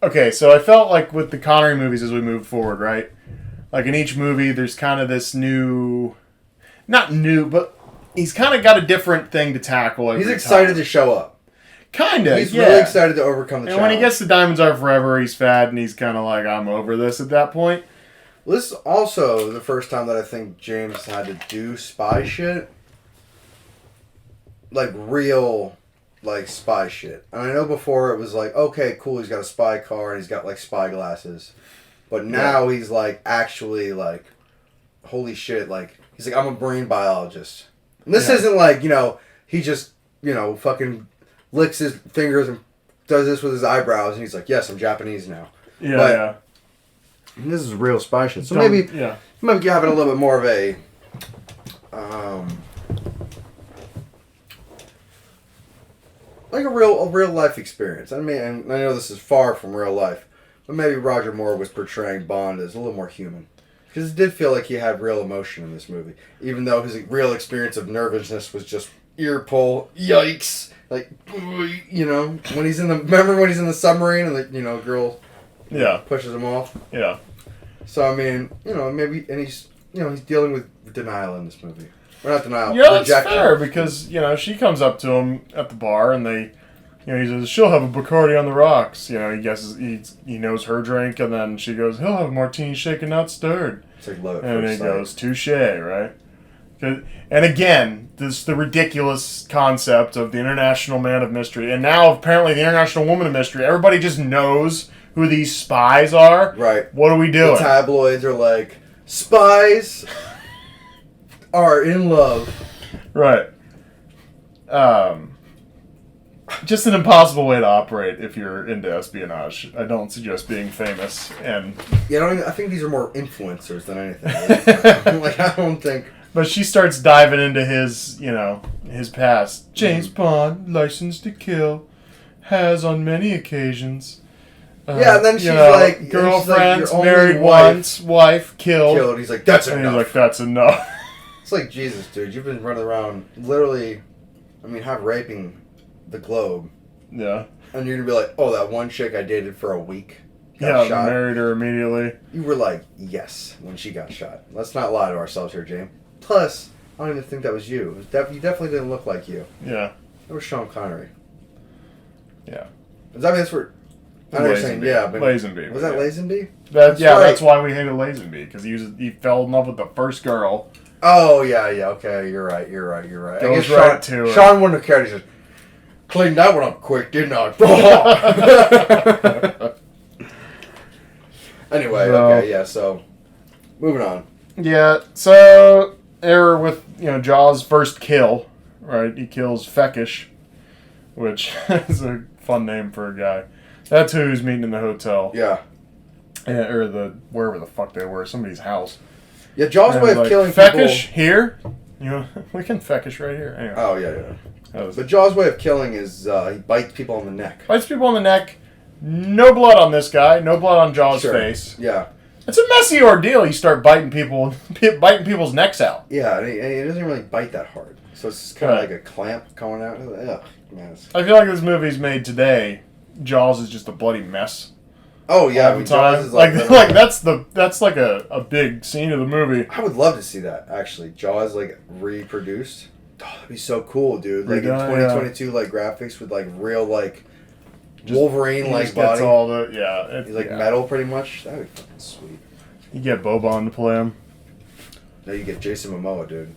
Okay, so I felt like with the Connery movies as we move forward, right? Like in each movie, there's kind of this not new, but he's kind of got a different thing to tackle every He's excited time. to show up. Kind of, He's yeah. really excited to overcome the And challenge. when he gets to Diamonds Are Forever, he's fat and he's kind of like, I'm over this at that point. Well, this is also the first time that I think James had to do spy shit. Like real, spy shit. And I know before it was like, okay, cool, he's got a spy car and he's got spy glasses. But now he's actually holy shit, he's like, I'm a marine biologist. And this isn't he just, fucking licks his fingers and does this with his eyebrows and he's like, yes, I'm Japanese now. Yeah, This is real spy shit. So maybe you might be having a little bit more of a a real life experience. I mean, and I know this is far from real life, but maybe Roger Moore was portraying Bond as a little more human. Because it did feel like he had real emotion in this movie. Even though his real experience of nervousness was just ear pull, yikes. When he's remember when he's in the submarine and the girl pushes him off? Yeah. So I mean, maybe, and he's dealing with denial in this movie. Or not denial. Yeah, that's rejection. fair because she comes up to him at the bar and they, he says she'll have a Bacardi on the rocks. He guesses he knows her drink and then she goes he'll have a martini shaken not stirred. It's like love at and first he sight. goes touche, right? And again, the ridiculous concept of the international man of mystery, and now apparently the international woman of mystery. Everybody just knows who these spies are. Right. What are we doing? The tabloids are like, spies are in love. Right. Just an impossible way to operate if you're into espionage. I don't suggest being famous and. Yeah, I think these are more influencers than anything. I don't think. But she starts diving into his past. James Bond, licensed to kill, has on many occasions. Yeah, and then she's like, girlfriends, your only married wife once, wife killed. He's like, that's and enough. he's like, that's enough. It's like, Jesus, dude, you've been running around, literally, raping the globe. Yeah. And you're gonna be like, oh, that one chick I dated for a week got shot. Married her immediately. You were like, yes, when she got shot. Let's not lie to ourselves here, James. Plus, I don't even think that was you. You definitely didn't look like you. Yeah. It was Sean Connery. Yeah. That's what. I know you're saying, yeah, but Lazenby. was that Lazenby? Right. Right. That's why we hated Lazenby because he fell in love with the first girl. Oh yeah, okay, you're right. I Goes guess right to her. Sean wouldn't have cared. He says, "Cleaned that one up quick, didn't I?" Anyway, okay, yeah. So, moving on. Yeah. So error with Jaws' first kill, right? He kills Feckish, which is a fun name for a guy. That's who he's meeting in the hotel. Yeah. Or wherever the fuck they were, somebody's house. Yeah, Jaws' way of killing Feckish people. here? We can Feckish right here. Anyway. Oh yeah. But Jaws' way of killing is he bites people on the neck. Bites people on the neck. No blood on this guy. No blood on Jaws' face. Yeah. It's a messy ordeal. You start biting people's necks out. Yeah, and he doesn't really bite that hard. So it's kind of like a clamp coming out. Ugh, man. I feel like this movie's made today. Jaws is just a bloody mess. Oh yeah, all the time. Jaws is that's like a big scene of the movie. I would love to see that actually. Jaws reproduced. Oh, that'd be so cool, dude. In 2022, graphics with real Wolverine-like Gets body. all the He's like metal, pretty much. That'd be fucking sweet. You get Boban to play him. No, you get Jason Momoa, dude.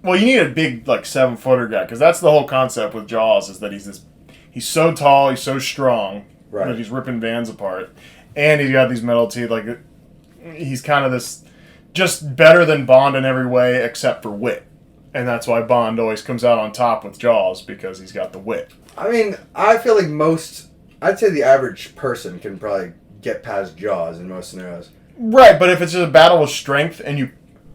Well, you need a big 7-footer guy because that's the whole concept with Jaws is that he's so tall, he's so strong that he's ripping vans apart, and he's got these metal teeth. Like he's kind of this just better than Bond in every way except for wit, and that's why Bond always comes out on top with Jaws because he's got the wit. I mean, I feel like I'd say the average person can probably get past Jaws in most scenarios. Right, but if it's just a battle of strength and you...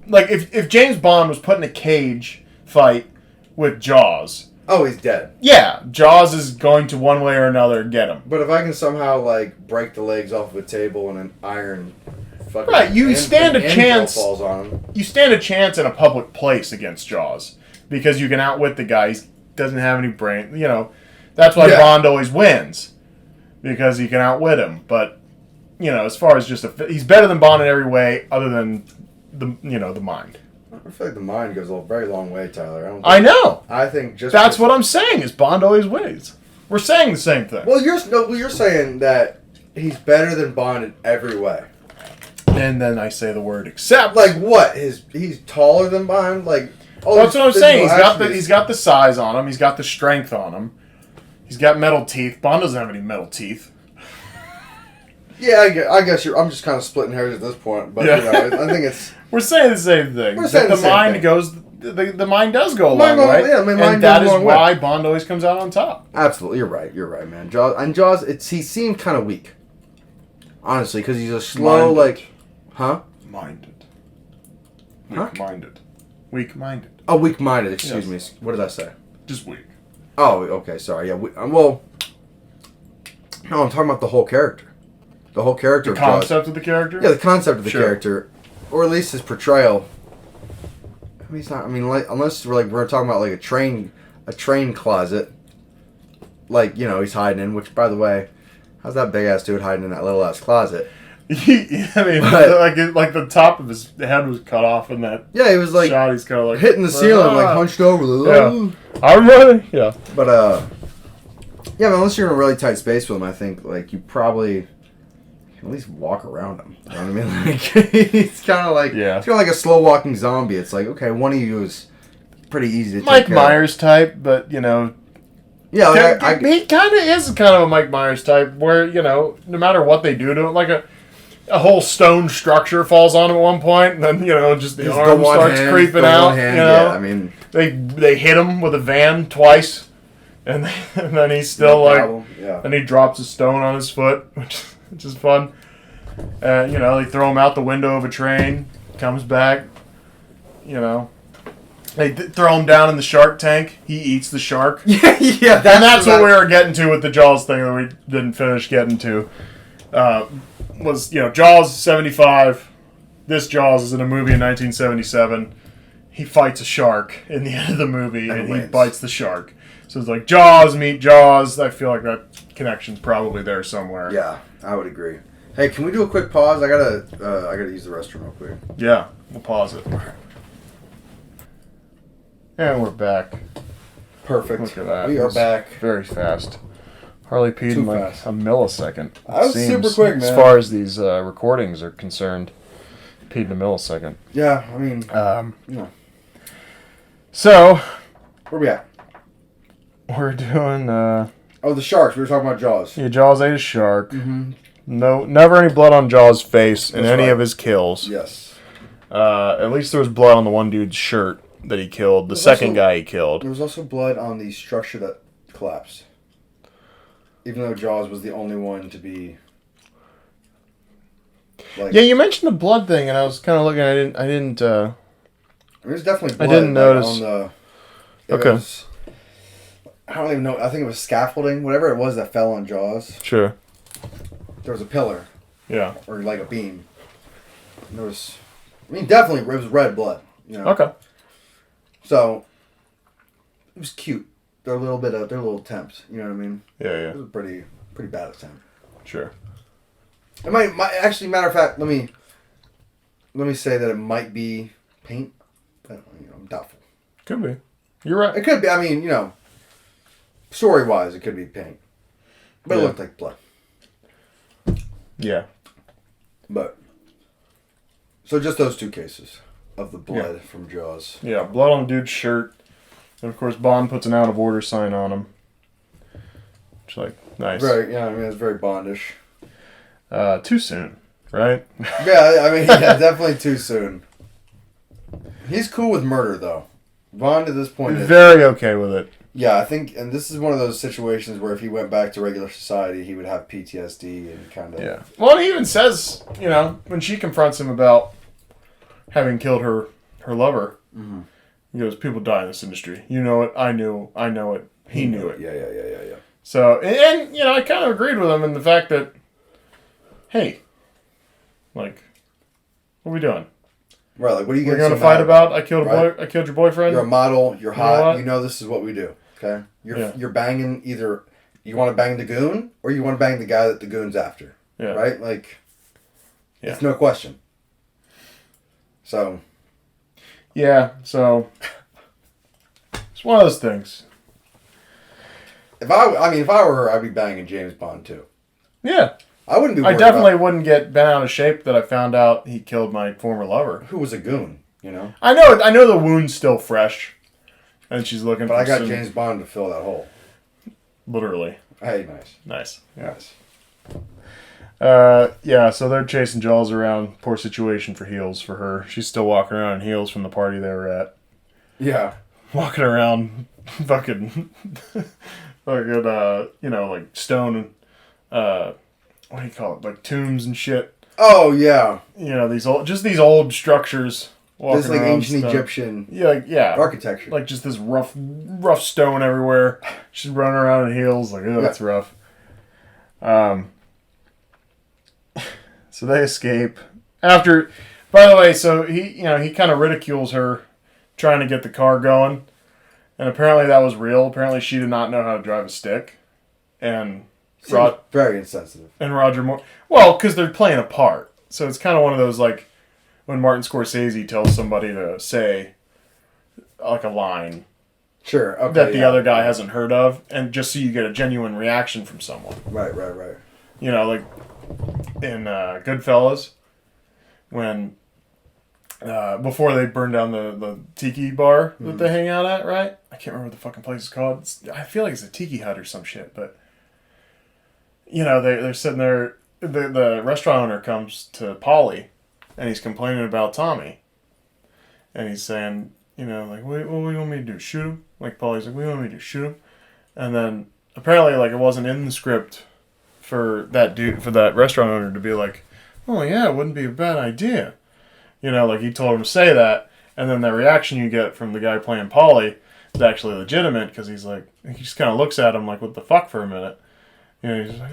Like, if James Bond was put in a cage fight with Jaws... Oh, he's dead. Yeah, Jaws is going to one way or another get him. But if I can somehow, break the legs off of a table and an iron fucking... Right, you stand a chance... falls on him. You stand a chance in a public place against Jaws. Because you can outwit the guy. He doesn't have any brain... That's why Bond always wins. Because he can outwit him. But... as far as he's better than Bond in every way, other than the mind. I feel like the mind goes a very long way, Tyler. I know. I think just that's what I'm saying. Is Bond always wins? We're saying the same thing. Well, you're saying that he's better than Bond in every way. And then I say the word except. Like what? He's taller than Bond. That's what I'm saying. He's got the size on him. He's got the strength on him. He's got metal teeth. Bond doesn't have any metal teeth. Yeah, I guess I'm just kind of splitting hairs at this point, but I think it's... We're saying the same thing. We're saying the same mind thing. goes... The mind does go a long way. Yeah, my mind and that is why Bond always comes out on top. Absolutely, you're right, man. Jaws, he seemed kind of weak. Honestly, because he's a slow, Minded. Weak-minded. Weak-minded. Oh, weak-minded, excuse me. What did I say? Just weak. Oh, okay, sorry. Yeah, no, I'm talking about the whole character. The whole character of Jaws. The concept of the character? Yeah, the concept of the character. Or at least his portrayal. I mean, he's not... unless we're talking about, a train closet. He's hiding in, which, by the way, how's that big-ass dude hiding in that little-ass closet? The top of his head was cut off in that he was, shot. He's kind of, hitting the ceiling, hunched over. Yeah. I'm ready. Yeah. But, unless you're in a really tight space with him, I think, you probably... at least walk around him. You know what I mean? He's kind of like a slow walking zombie. It's okay, one of you is pretty easy to take Mike care Myers of. type, but Yeah, he kind of is kind of a Mike Myers type, where no matter what they do to him, a whole stone structure falls on him at one point, and then just the arm starts creeping out. They hit him with a van twice, and then he's still and he drops a stone on his foot, which is fun. They throw him out the window of a train, comes back, They throw him down in the shark tank, he eats the shark. Yeah. And that's what we were getting to with the Jaws thing that we didn't finish getting to. Jaws 75, this Jaws is in a movie in 1977. He fights a shark in the end of the movie, and he bites the shark. So it's Jaws meet Jaws. I feel like that connection's probably there somewhere. Yeah, I would agree. Hey, can we do a quick pause? I gotta use the restroom real quick. Yeah, we'll pause it. And we're back. Perfect. Look at that. We are back. Very fast. Harley peed in a millisecond. That was super quick, man. As far as these recordings are concerned, peed in a millisecond. Yeah, So, where we at? We're doing... the sharks. We were talking about Jaws. Yeah, Jaws ate a shark. Mm-hmm. No, never any blood on Jaws' face in any of his kills. Yes. At least there was blood on the one dude's shirt that he killed. The second guy he killed. There was also blood on the structure that collapsed. Even though Jaws was the only one to be... Yeah, you mentioned the blood thing, and I was kind of looking. I didn't. There's definitely blood. I didn't notice. On the... Okay. I don't even know. I think it was scaffolding, whatever it was that fell on Jaws. Sure. There was a pillar. Yeah. Or a beam. And there was... definitely it was red blood. Okay. So, it was cute. They're a little attempts. You know what I mean? Yeah. It was a pretty bad attempt. Sure. It might actually, matter of fact, let me say that it might be paint. But, I'm doubtful. Could be. You're right. It could be. Story-wise, it could be paint. But it looked like blood. Yeah. But so just those 2 cases of the blood from Jaws. Yeah, blood on the dude's shirt. And of course Bond puts an out of order sign on him. Which, like, nice. Very, yeah, I mean, it's very Bondish. Too soon, right? Yeah, I mean, yeah, definitely too soon. He's cool with murder, though. Bond at this point is very okay with it. Yeah, I think, and this is one of those situations where if he went back to regular society, he would have PTSD and kind of... Yeah. Well, he even says, you know, when she confronts him about having killed her lover, he goes, people die in this industry. You know it, I know it, he knew it. Yeah. So, and you know, I kind of agreed with him in the fact that, hey, like, what are we doing? Right, like, what are you going to fight about? I killed right? I killed your boyfriend. You're a model. You're hot. You know this is what we do. Okay, Yeah. You're banging either you want to bang the goon or you want to bang the guy that the goon's after. Yeah. Right, like, it's no question. So. Yeah. So. It's one of those things. If I were her, I'd be banging James Bond too. Yeah. I wouldn't be. I definitely wouldn't get bent out of shape that I found out he killed my former lover. Who was a goon, you know? I know the wound's still fresh. And she's looking but for I got James Bond to fill that hole. Literally. Hey, nice. Nice. Yes. Yeah, so they're chasing Jaws around. Poor situation for heels for her. She's still walking around in heels from the party they were at. Yeah. Walking around fucking you know, like stone and what do you call it? Like tombs and shit. Oh yeah. You know, these old structures. This like ancient stone. Egyptian architecture. Like just this rough stone everywhere. She's running around in heels, like, oh, that's rough. So they escape. After, by the way, so he kind of ridicules her trying to get the car going. And apparently that was real. Apparently she did not know how to drive a stick. And very insensitive. And Roger Moore, well, because they're playing a part. So it's kind of one of those, like, when Martin Scorsese tells somebody to say, like, a line. Sure. Okay, that the other guy hasn't heard of, and just so you get a genuine reaction from someone. Right. You know, like in Goodfellas, when before they burn down the tiki bar that they hang out at, right? I can't remember what the fucking place is called. I feel like it's a tiki hut or some shit, but you know, they're sitting there. The restaurant owner comes to Paulie, and he's complaining about Tommy, and he's saying, you know, like, what do you want me to do? Shoot him? Like, Paulie's like, what do you want me to do? Shoot him? And then, apparently, like, it wasn't in the script for that restaurant owner to be like, oh, yeah, it wouldn't be a bad idea. You know, like, he told him to say that, and then the reaction you get from the guy playing Paulie is actually legitimate, because he's like, he just kind of looks at him like, what the fuck, for a minute. You know, he's just like,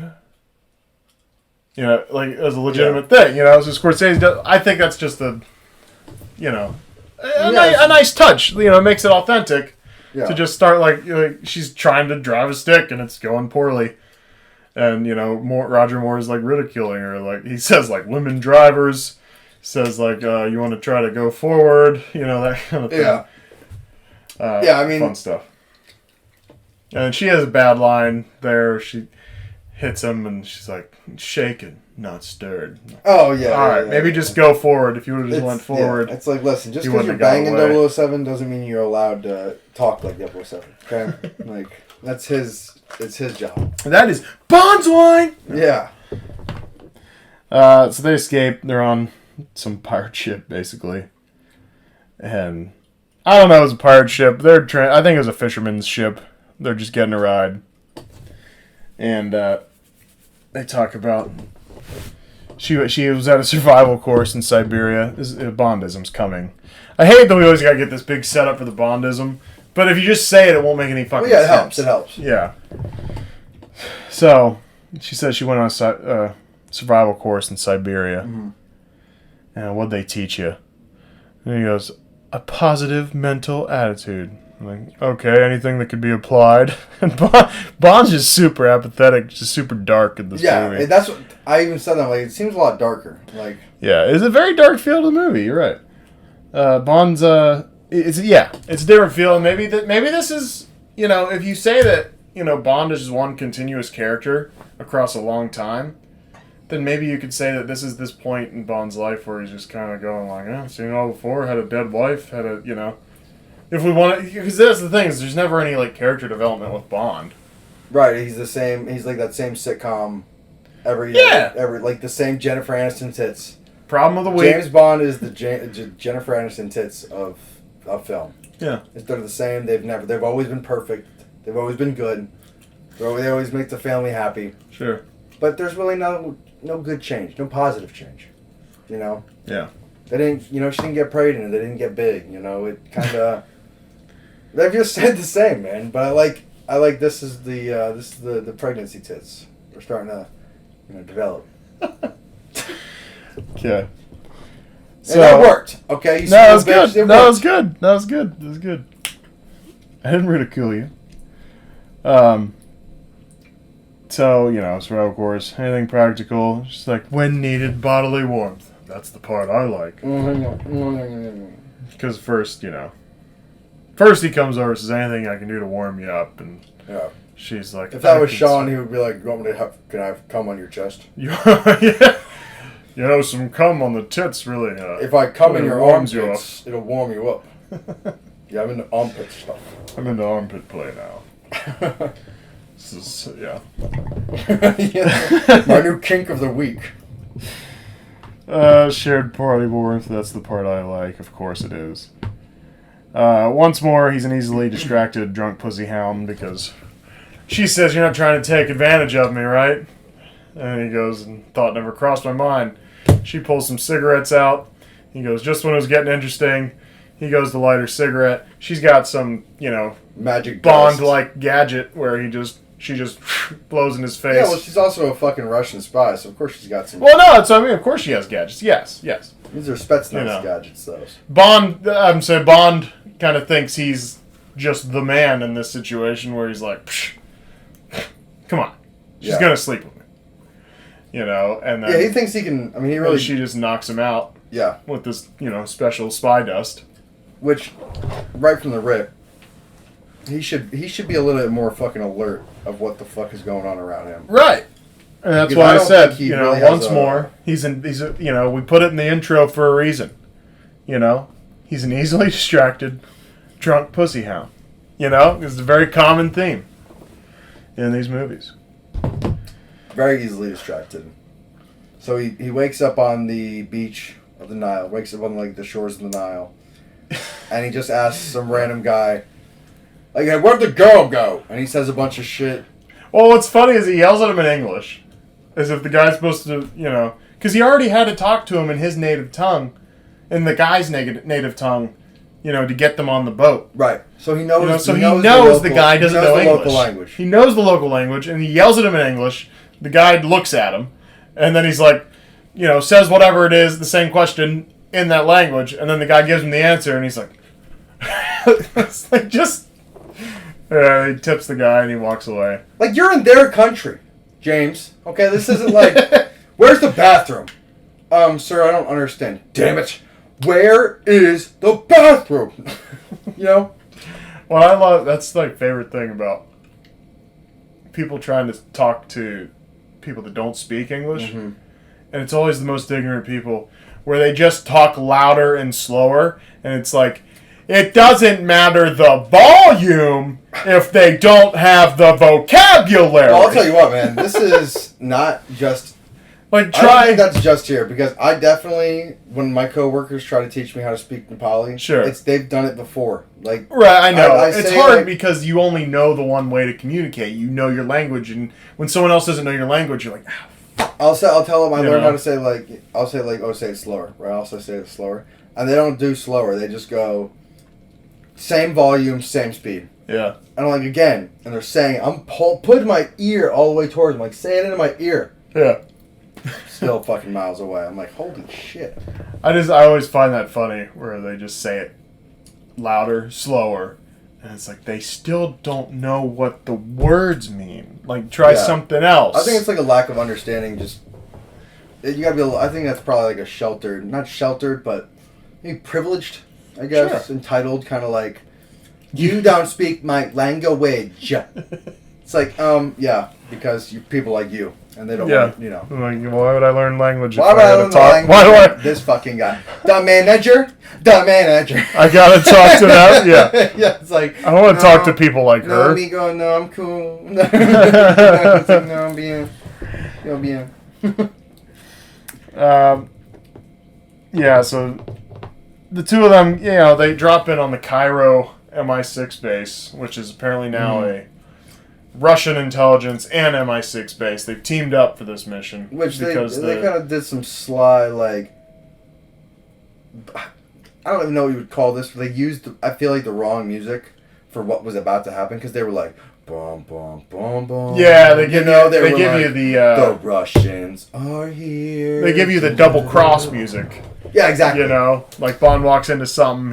you know, like, as a legitimate thing, you know, so Scorsese, I think that's just a, you know, a nice touch, you know, it makes it authentic to just start like she's trying to drive a stick and it's going poorly, and you know, Roger Moore is like ridiculing her, like he says like women drivers, says like you want to try to go forward, you know, that kind of thing. I mean, fun stuff. And she has a bad line there. She hits him and she's like, shaken, not stirred. Oh, yeah. All right, maybe just go forward. If you would have just went forward. Yeah. It's like, listen, just because you're banging 007 doesn't mean you're allowed to talk like 007, okay? Like, it's his job. That is Bond's wine! Yeah. So they escape. They're on some pirate ship, basically. And I don't know if it was a pirate ship. I think it was a fisherman's ship. They're just getting a ride. And they talk about she was at a survival course in Siberia. Bondism's coming. I hate that we always gotta get this big setup for the Bondism, but if you just say it, it won't make any fucking sense. It helps. Yeah. So she says she went on a survival course in Siberia. Mm-hmm. And what'd they teach you? And he goes, a positive mental attitude. I'm like, okay, anything that could be applied. And Bond's just super apathetic, just super dark in this movie. Yeah, that's what I even said. That like, it seems a lot darker. Like, yeah, it's a very dark feel to the movie. You're right. Bond's it's a different feel. And maybe this is, you know, if you say that Bond is just one continuous character across a long time, then maybe you could say that this is this point in Bond's life where he's just kind of going like, I've seen it all before, had a dead wife, if we want to, because that's the thing, is there's never any, like, character development with Bond. Right, he's the same, he's like that same sitcom every like the same Jennifer Aniston tits. Problem of the week. James Bond is the Jennifer Aniston tits of film. Yeah. They're the same, they've always been perfect, they've always been good, they always make the family happy. Sure. But there's really no good change, no positive change, Yeah. They didn't, she didn't get pregnant, they didn't get big, it kind of, they've just stayed the same, man, but I like this is the pregnancy tits. We're starting to, develop. Okay. So and that worked. Okay. No, that was good. That was good. That was good. That was good. I didn't ridicule you. So survival course, anything practical, just like when needed bodily warmth. That's the part I like. Because first he comes over and says, anything I can do to warm you up, and she's like, if that was Sean, he would be like, you want me to can I have cum on your chest? Yeah. Some cum on the tits really. If I cum in your armpits, it'll warm you up. Yeah, I'm into armpit stuff. I'm into armpit play now. This is, yeah. My new kink of the week. Shared party warmth, that's the part I like. Of course it is. Once more, he's an easily distracted drunk pussy hound because she says, you're not trying to take advantage of me, right? And he goes, and thought never crossed my mind. She pulls some cigarettes out. He goes, just when it was getting interesting. He goes to light her cigarette. She's got some, magic Bond-like gadget where she just blows in his face. Yeah, well, she's also a fucking Russian spy, so of course she's got some... Well, no, of course she has gadgets. Yes. These are Spetsnaz gadgets, those. Bond kind of thinks he's just the man in this situation where he's like, psh, come on. She's going to sleep with me. And then... Yeah, he thinks he can... I mean, he really... She just knocks him out. Yeah. With this, special spy dust. Which, right from the rip, he should be a little bit more fucking alert of what the fuck is going on around him. Right. And that's why I said, really once more, we put it in the intro for a reason. He's an easily distracted, drunk pussy hound. It's a very common theme in these movies. Very easily distracted. So he wakes up on the beach of the Nile, wakes up on the shores of the Nile, and he just asks some random guy, like, hey, where'd the girl go? And he says a bunch of shit. Well, what's funny is he yells at him in English, as if the guy's supposed to, because he already had to talk to him in his native tongue, in the guy's native tongue, to get them on the boat. Right. So he knows. He knows the guy doesn't know English. Local language. He knows the local language, and he yells at him in English. The guy looks at him, and then he's like, says whatever it is, the same question in that language, and then the guy gives him the answer, and he's like, it's like just. He tips the guy and he walks away. Like, you're in their country, James. Okay, this isn't like, where's the bathroom? Sir, I don't understand. Damn it. Where is the bathroom? Well, that's my favorite thing about people trying to talk to people that don't speak English. Mm-hmm. And it's always the most ignorant people where they just talk louder and slower. And it's like, it doesn't matter the volume if they don't have the vocabulary. Well, I'll tell you what, man. This is not just... Like, I don't think that's just here, because I definitely, when my coworkers try to teach me how to speak Nepali, sure, they've done it before. Like, right, I know. It's hard because you only know the one way to communicate. You know your language, and when someone else doesn't know your language, you're like, I'll tell them I learned how to say, say it slower, right? I'll also say it slower. And they don't do slower. They just go... Same volume, same speed. Yeah. And I'm like, again, and they're saying, I'm putting my ear all the way towards them. Like, say it into my ear. Yeah. Still fucking miles away. I'm like, holy shit. I always find that funny where they just say it louder, slower. And it's like, they still don't know what the words mean. Like, try something else. I think it's like a lack of understanding. You gotta be I think that's probably like a sheltered, not sheltered, but maybe privileged, I guess, sure. Entitled, kind of like, you don't speak my language. It's like, yeah, because people like you, and they don't want, you know. Like, why would I learn language? Why would I learn language? Why do I? This fucking guy. The manager. I gotta talk to them? Yeah. Yeah, it's like. I want to talk to people like her. No, amigo, no, I'm cool. No, I'm bien. No, bien. Yeah, so the two of them, you know, they drop in on the Cairo MI6 base, which is apparently now a Russian intelligence and MI6 base. They've teamed up for this mission. Which they kind of did some sly, like, I don't even know what you would call this. They used, I feel like, the wrong music for what was about to happen, because they were like, bum, bum, bum, bum. Yeah, they give you the Russians are here. They give you the double cross music. Yeah, exactly. You know, like Bond walks into something,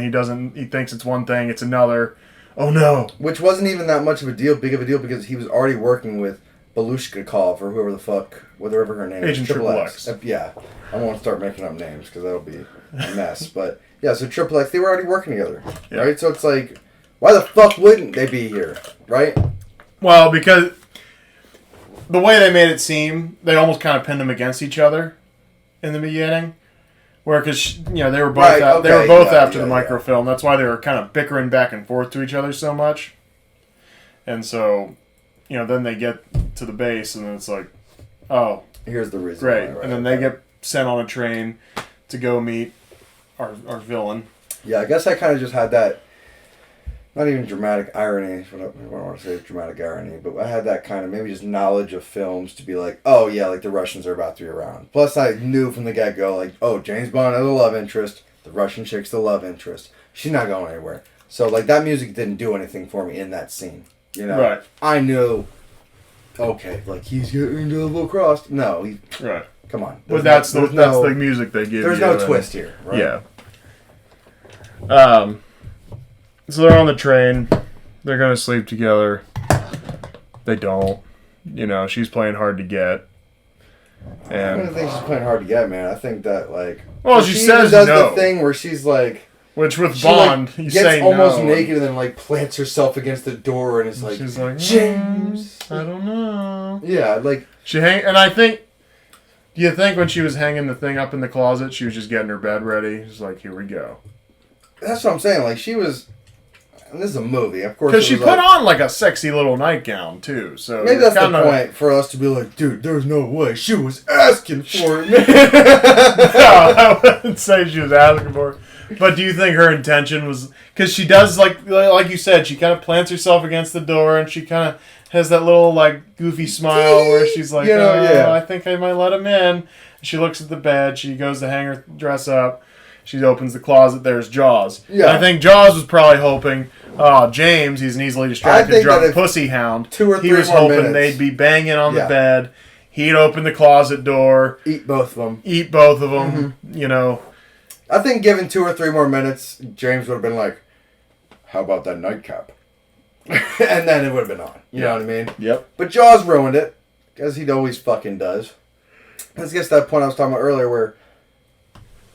he thinks it's one thing, it's another. Oh no. Which wasn't even that much of a deal, big of a deal, because he was already working with Belushkov or whoever the fuck, whatever her name is. Agent Triple X. Yeah. I won't start making up names because that'll be a mess. But yeah, so Triple X, they were already working together. Yeah. Right? So it's like, why the fuck wouldn't they be here? Right? Well, because the way they made it seem, they almost kind of pinned them against each other in the beginning. Where, because, you know, they were both after the microfilm. That's why they were kind of bickering back and forth to each other so much. And so, you know, then they get to the base and then it's like, oh, here's the reason. Great. And then they get sent on a train to go meet our villain. Yeah, I guess I kind of just had that, not even dramatic irony, I don't want to say dramatic irony, but I had that kind of maybe just knowledge of films to be like, oh yeah, like the Russians are about to be around. Plus I knew from the get-go, like, oh, James Bond has a love interest, the Russian chick's the love interest. She's not going anywhere. So like that music didn't do anything for me in that scene. You know? Right. I knew, okay, like he's getting double crossed. No, right. Come on. But that's the music they give you. There's no twist here, right? Yeah. So they're on the train. They're going to sleep together. They don't. You know, she's playing hard to get. And I don't think she's playing hard to get, man. I think that, like... Well, she says does no. the thing where she's, like... Which with Bond, like, you say no. gets almost naked and then, like, plants herself against the door and is like... She's like, James! I don't know. Yeah, like... And I think... Do you think when she was hanging the thing up in the closet, she was just getting her bed ready? She's like, here we go. That's what I'm saying. Like, she was... And this is a movie, of course. Because she put on like a sexy little nightgown too, so maybe that's the point for us to be like, dude, there's no way she was asking for it. No, I wouldn't say she was asking for it. But do you think her intention was because she does like you said, she kind of plants herself against the door and she kind of has that little like goofy smile where she's like, I think I might let him in. She looks at the bed. She goes to hang her dress up. She opens the closet. There's Jaws. Yeah. And I think Jaws was probably hoping, James, he's an easily distracted drunk pussy hound. 2 or 3 he was more hoping minutes. they'd be banging on the bed. He'd open the closet door. Eat both of them. Mm-hmm. You know. I think given 2 or 3 more minutes, James would have been like, how about that nightcap? And then it would have been on. You know what I mean? Yep. But Jaws ruined it, as he always fucking does. Let's get to that point I was talking about earlier where,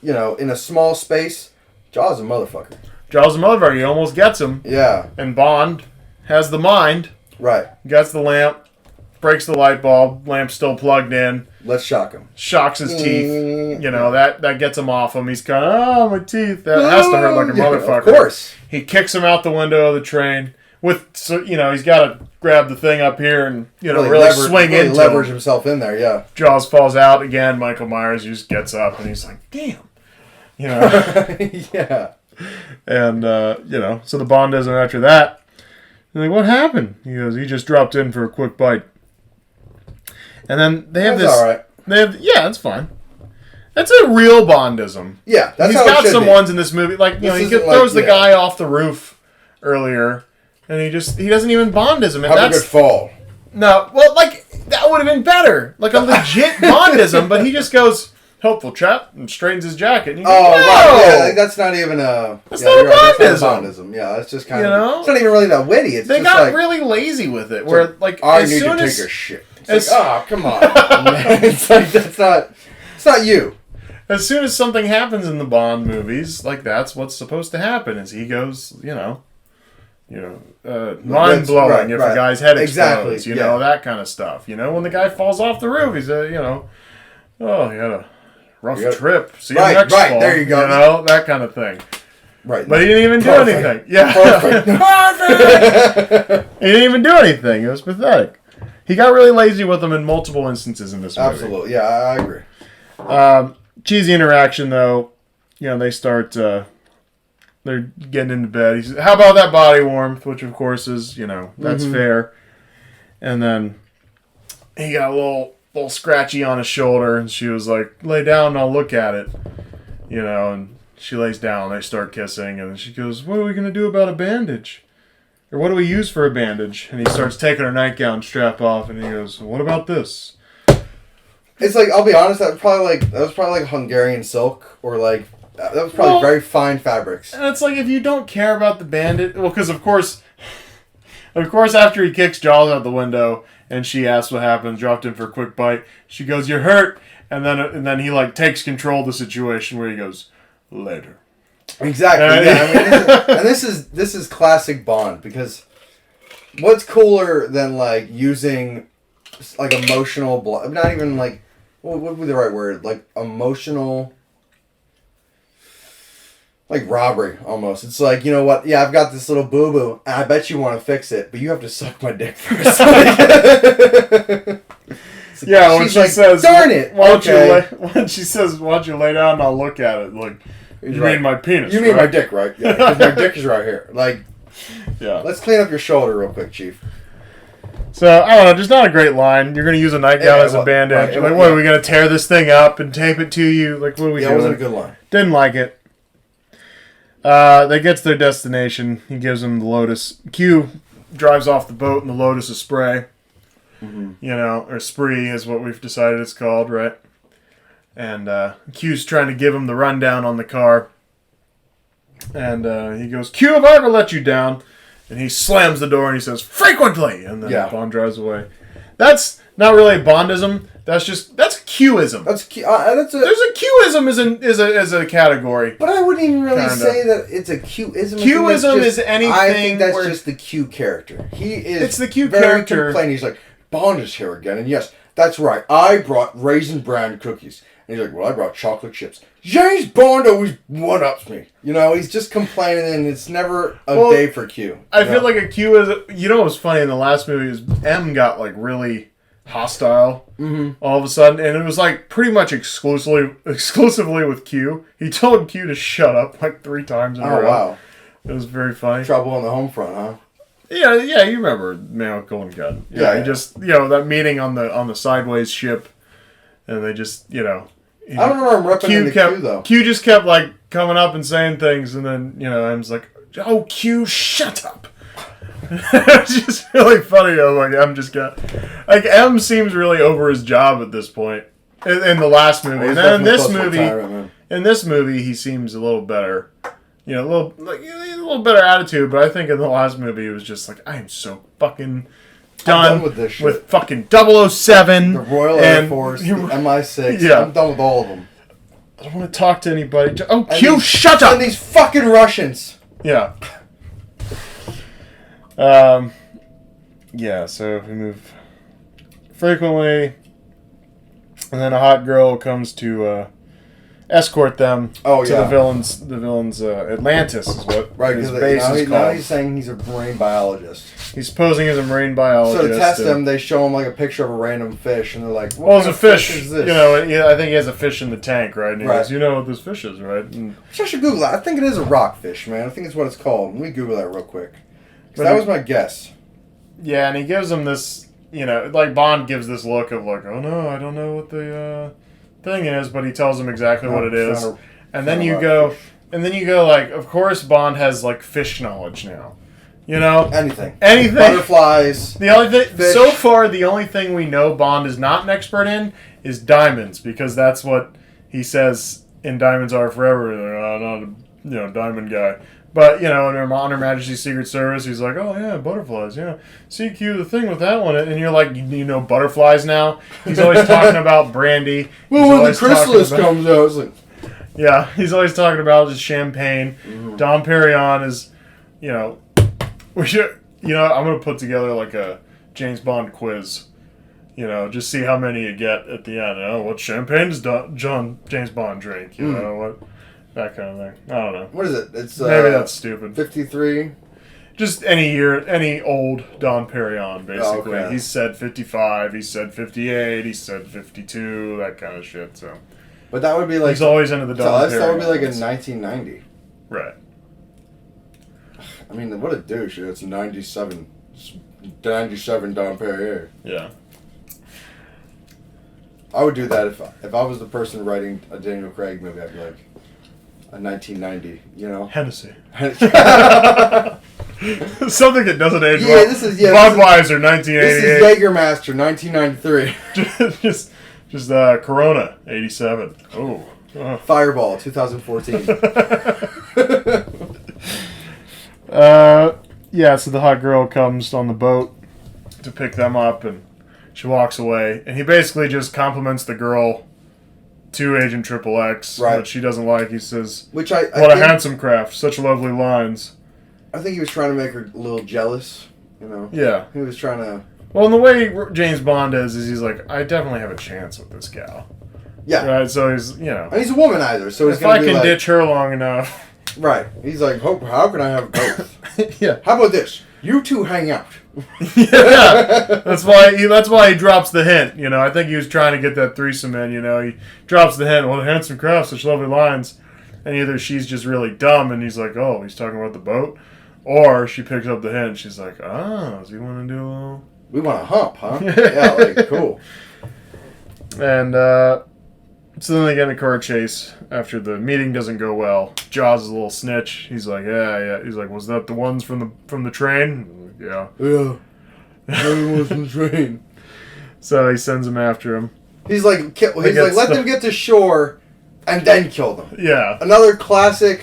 you know, in a small space, Jaws is a motherfucker. Jaws is a motherfucker. He almost gets him. Yeah. And Bond has the mind. Right. Gets the lamp. Breaks the light bulb. Lamp's still plugged in. Let's shock him. Shocks his teeth. You know, that gets him off him. He's kind of, my teeth. That has to hurt like a motherfucker. Of course. He kicks him out the window of the train. You know, he's got to grab the thing up here and, you know, really swing into leverage himself in there, yeah. Jaws falls out again. Michael Myers just gets up and he's like, damn. You know? Yeah. And, you know, so the Bond does it after that. And like, what happened? He goes, he just dropped in for a quick bite. And then they have that's all right. That's fine. That's a real Bondism. Yeah, that's He's how got it should some be. ones in this movie. Like, you know, he throws the guy off the roof earlier. And he doesn't even Bondism. Have a good fall. No, well, like, that would have been better. Like a legit Bondism, but he just goes, helpful chap, and straightens his jacket. And right. Yeah, like, that's not even a... That's not a Bondism. That's not a Bondism. Yeah, that's just kind of... You know? It's not even really that witty. It's they just got really lazy with it. Where, like, I need to take a shit. It's like, come on. It's like, it's not you. As soon as something happens in the Bond movies, like, that's what's supposed to happen, is he goes, you know... mind blowing if right. a guy's head Exactly, explodes, you know, that kind of stuff. You know, when the guy falls off the roof, he's oh, he had a rough trip. See you next fall. There you go. You know, that kind of thing. Right. But he didn't even do anything. Yeah. Perfect. He didn't even do anything. It was pathetic. He got really lazy with them in multiple instances in this movie. Absolutely. Yeah, I agree. Cheesy interaction, though. They start... they're getting into bed. He says, how about that body warmth? Which, of course, is, that's fair. And then he got a little scratchy on his shoulder, and she was like, lay down and I'll look at it. And she lays down, they start kissing, and she goes, what are we going to do about a bandage? Or what do we use for a bandage? And he starts taking her nightgown strap off, and he goes, what about this? It's like, I'll be honest, that was probably like Hungarian silk, or like, that was probably very fine fabrics. And it's like, if you don't care about the bandage, well, because of course, after he kicks Jaws out the window, and she asks what happened, dropped in for a quick bite, she goes, you're hurt, and then he like takes control of the situation where he goes, later. Exactly. Yeah, this is classic Bond, because what's cooler than like using like emotional not even like what would be the right word, like emotional, like robbery almost. It's like, you know what, yeah, I've got this little boo-boo and I bet you want to fix it, but you have to suck my dick first. Yeah, when she says, darn it, when she says, why don't you lay down and I'll look at it, like, you mean my penis, you mean my dick, right? Yeah, because my dick is right here. Like, yeah. Let's clean up your shoulder real quick, Chief. So, I don't know, just not a great line. You're going to use a nightgown as a bandage. Right, what, are we going to tear this thing up and tape it to you? Like, what are we doing? It wasn't a good line. Didn't like it. They get to their destination. He gives them the Lotus. Q drives off the boat and the Lotus is spray. Mm-hmm. Or spree is what we've decided it's called, right? And Q's trying to give him the rundown on the car. And he goes, Q, have I ever let you down? And he slams the door and he says, frequently! And then Bond drives away. That's not really a Bondism. That's Qism. There's a Qism is a category. But I wouldn't even really say that it's a Qism. Qism is anything. I think that's just the Q character. It's the Q very character. Complaining. He's like, Bond is here again, and yes, that's right. I brought Raisin Bran cookies. And he's like, well, I brought chocolate chips. James Bond always one-ups me. He's just complaining, and it's never a day for Q. I feel like a Q is... what was funny in the last movie is M got, like, really hostile all of a sudden, and it was, like, pretty much exclusively with Q. He told Q to shut up, like, 3 times in a row. Oh, wow. It was very funny. Trouble on the home front, huh? Yeah, you remember Man with Golden Gun. Yeah. He just, that meeting on the sideways ship, and they just, I don't remember him ripping into Q, though. Q just kept, like, coming up and saying things, and then, M's like, oh, Q, shut up. It's just really funny, though. Like, M just got... Like, M seems really over his job at this point in the last movie. And then in this movie, he seems a little better. A little better attitude, but I think in the last movie, it was just like, I am so fucking... done with this shit. With fucking 007. The Royal Air Force, the MI6. Yeah. I'm done with all of them. I don't want to talk to anybody. Oh, Q, shut up! And these fucking Russians. Yeah. So if we move frequently, and then a hot girl comes to escort them to the villains Atlantis is what his base is called. Now he's saying he's a marine biologist. He's posing as a marine biologist. So to test him, they show him like a picture of a random fish, and they're like, "What kind of fish is this?" I think he has a fish in the tank, right? And he goes, "You know what this fish is, right?" And I should Google that. I think it is a rockfish, man. I think it's what it's called. Let me Google that real quick. That was my guess. Yeah, and he gives him this, like Bond gives this look of like, "Oh no, I don't know what the thing is," but he tells him exactly what it is. And then you go like, of course Bond has like fish knowledge now. Anything. Butterflies. The only thing so far, the only thing we know Bond is not an expert in is diamonds, because that's what he says in Diamonds Are Forever. Not a diamond guy. But, in Her Majesty's Secret Service, he's like, oh, yeah, butterflies, yeah. CQ, the thing with that one. And you're like, you know butterflies now? He's always talking about brandy. Well, when the chrysalis comes out, it's like... Yeah, he's always talking about just champagne. Mm-hmm. Dom Perignon is, We should, I'm gonna put together like a James Bond quiz. Just see how many you get at the end. What champagne does James Bond drink? What that kind of thing. I don't know. What is it? It's maybe that's stupid. 53. Just any old Dom Perignon, basically. Okay. He said 55, he said 58, he said 52, that kind of shit. So, but that would be like he's always into the Dom Perignon. That would be like in 1990. Right. I mean, what a douche! It's 97 Dom Perignon. Yeah. I would do that if I was the person writing a Daniel Craig movie. I'd be like, a 1990, Hennessy. Something that doesn't age well. Budweiser, 1988. This is Jägermeister, 1993. just Corona, 87. Oh. Fireball, 2014. Yeah, so the hot girl comes on the boat to pick them up, and she walks away. And he basically just compliments the girl to Agent Triple X, right. That she doesn't like. He says, "What a handsome craft, such lovely lines." I think he was trying to make her a little jealous, Yeah. He was trying to... Well, and the way James Bond is he's like, I definitely have a chance with this gal. Yeah. Right, so he's, And he's a womanizer, so he's if I going to can ditch her long enough... Right. He's like, how can I have both? Yeah. How about this? You two hang out. Yeah. That's why he drops the hint, I think he was trying to get that threesome in, He drops the hint, well, handsome craft, such lovely lines. And either she's just really dumb and he's like, oh, he's talking about the boat. Or she picks up the hint and she's like, does he want to do a little... We want to hump, huh? Yeah, cool. And so then they get in a car chase after the meeting doesn't go well. Jaws is a little snitch. He's like, yeah. He's like, was that the ones from the train? Like, yeah. Yeah. The ones from the train. So he sends them after him. He's like, let them get to shore and then kill them. Yeah. Another classic,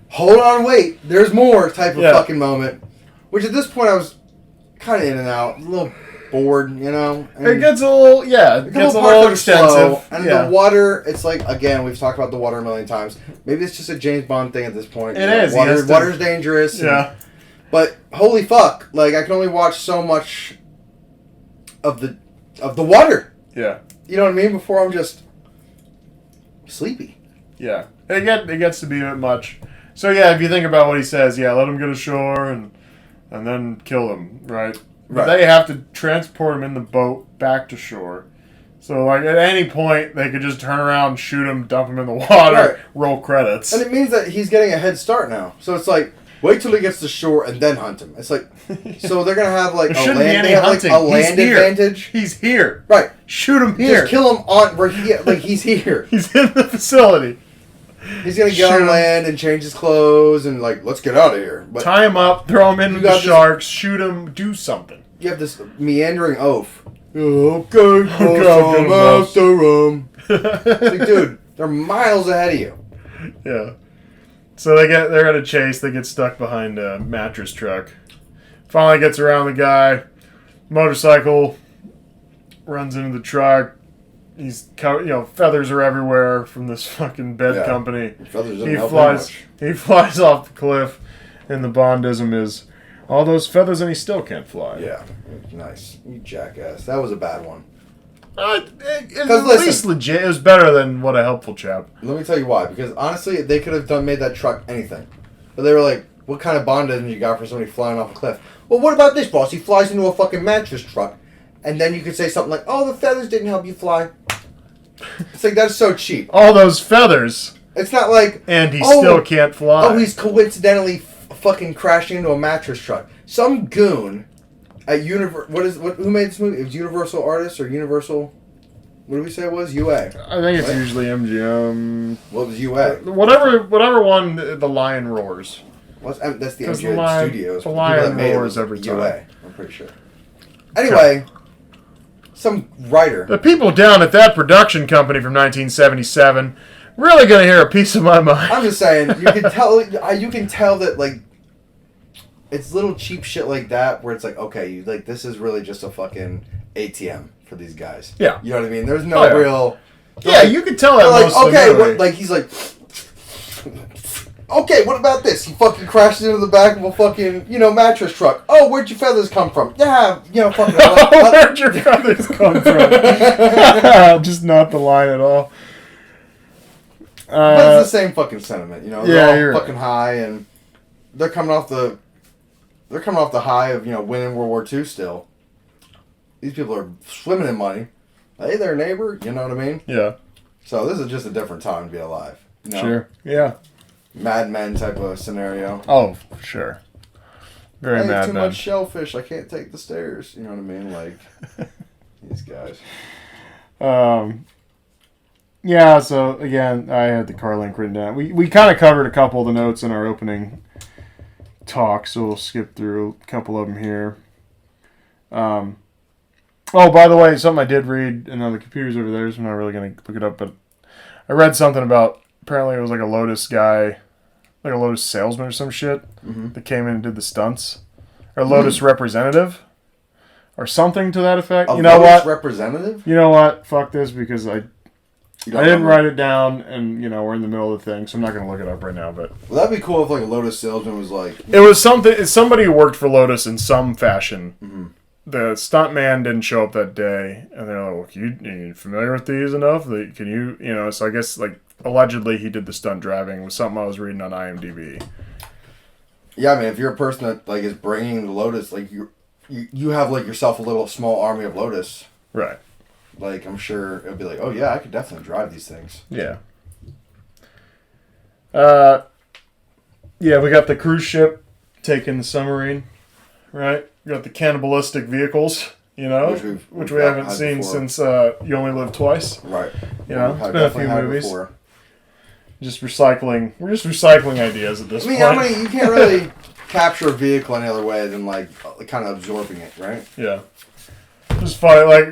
hold on, wait, there's more type of fucking moment. Which at this point I was kind of in and out, a little bored, And it gets a little, it gets a little extensive. Slow, and the water, it's like, again, we've talked about the water a million times. Maybe it's just a James Bond thing at this point. It is. Water's dangerous. Yeah. But holy fuck, I can only watch so much of the water. Yeah. You know what I mean? Before I'm just sleepy. Yeah. It gets to be a bit much. So yeah, if you think about what he says, let him get ashore and then kill them, right? But they have to transport him in the boat back to shore. So at any point they could just turn around, shoot him, dump him in the water, roll credits. And it means that he's getting a head start now. So it's like, wait till he gets to shore and then hunt him. It's like, so they're gonna have there shouldn't be any hunting. a land advantage. He's here. Right. Shoot him here. Just kill him on where he's here. He's in the facility. He's gonna get on land and change his clothes and let's get out of here. But tie him up, throw him in with the sharks, shoot him, do something. You have this meandering oath. Okay, after him. It's like, dude, they're miles ahead of you. Yeah. So they're at a chase. They get stuck behind a mattress truck. Finally gets around the guy. Motorcycle runs into the truck. He's feathers are everywhere from this fucking bed company. Feathers doesn't help much. He flies off the cliff, and the Bondism is all those feathers and he still can't fly. Yeah, nice. You jackass. That was a bad one. It's at least legit. It was better than What a Helpful Chap. Let me tell you why. Because honestly, they could have made that truck anything. But they were like, what kind of Bondism you got for somebody flying off a cliff? Well, what about this, boss? He flies into a fucking mattress truck. And then you could say something like, oh, the feathers didn't help you fly. It's like, that's so cheap. All those feathers. It's not like... And he still can't fly. Oh, he's coincidentally fucking crashing into a mattress truck. Some goon at who made this movie? It was Universal Artists or Universal... What did we say it was? UA. I think it's usually MGM. What was UA? Whatever one, the Lion Roars. That's the MGM Studios. The Lion Roars every time. UA, I'm pretty sure. Anyway... Some writer. The people down at that production company from 1977 really gonna hear a piece of my mind. I'm just saying, you can tell that it's little cheap shit like that where it's like, okay, this is really just a fucking ATM for these guys. Yeah, you know what I mean. There's no real. Yeah, you can tell that. He's like, Okay, what about this? He fucking crashes into the back of a fucking, mattress truck. Oh, where'd your feathers come from? Yeah, fucking... Where'd your feathers come from? Just not the line at all. But it's the same fucking sentiment, They're all fucking right. high, and they're coming off the high of, winning World War II still. These people are swimming in money. Hey there, neighbor. You know what I mean? Yeah. So this is just a different time to be alive. Sure. Yeah. Mad Men type of scenario. Oh, sure. Very Hey, Mad too Men. much shellfish. I can't take the stairs. You know what I mean? Like, these guys. Yeah, so again, I had the car link written down. We kind of covered a couple of the notes in our opening talk, so we'll skip through a couple of them here. Oh, by the way, something I did read, and the computer's over there, so I'm not really going to look it up, but I read something about, apparently it was like a Lotus guy, like a Lotus salesman or some shit, that came in and did the stunts. Or Lotus representative, or something to that effect. A you know Lotus what? representative? You know what? Fuck this, because I didn't remember? write it down, and, we're in the middle of the thing, so I'm not going to look it up right now, but... Well, that'd be cool if, like, a Lotus salesman was like... It was something... It's somebody who worked for Lotus in some fashion. The stuntman didn't show up that day, and they're like, well, you familiar with these enough? Can you... so I guess, like, allegedly he did the stunt driving. It was something I was reading on IMDb. Yeah, I mean, if you're a person that, like, is bringing the Lotus, like, you have, like, yourself a little small army of Lotus. Right. Like, I'm sure it'll be like, oh, yeah, I could definitely drive these things. Yeah. Yeah, we got the cruise ship taking the submarine, right? We got the cannibalistic vehicles, which we haven't seen before. since You Only Live Twice. Right. It's been a few movies. Before. Just recycling. We're just recycling ideas at this point. I mean, you can't really capture a vehicle any other way than, like, kind of absorbing it, right? Yeah. Just funny, like,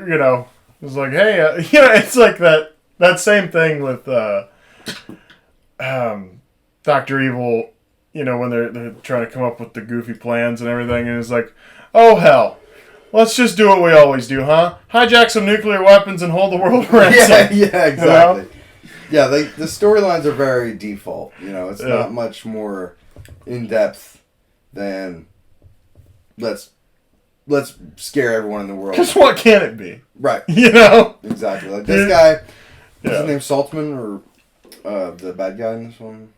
it's like, hey, it's like that same thing with Dr. Evil, when they're trying to come up with the goofy plans and everything, and it's like, oh, hell. Let's just do what we always do, huh? Hijack some nuclear weapons and hold the world ransom. Yeah, exactly. Yeah, the storylines are very default. It's not much more in depth than let's scare everyone in the world. Because what can it be? Right. Exactly. Like this guy, what's his name, Saltzman, or the bad guy in this one?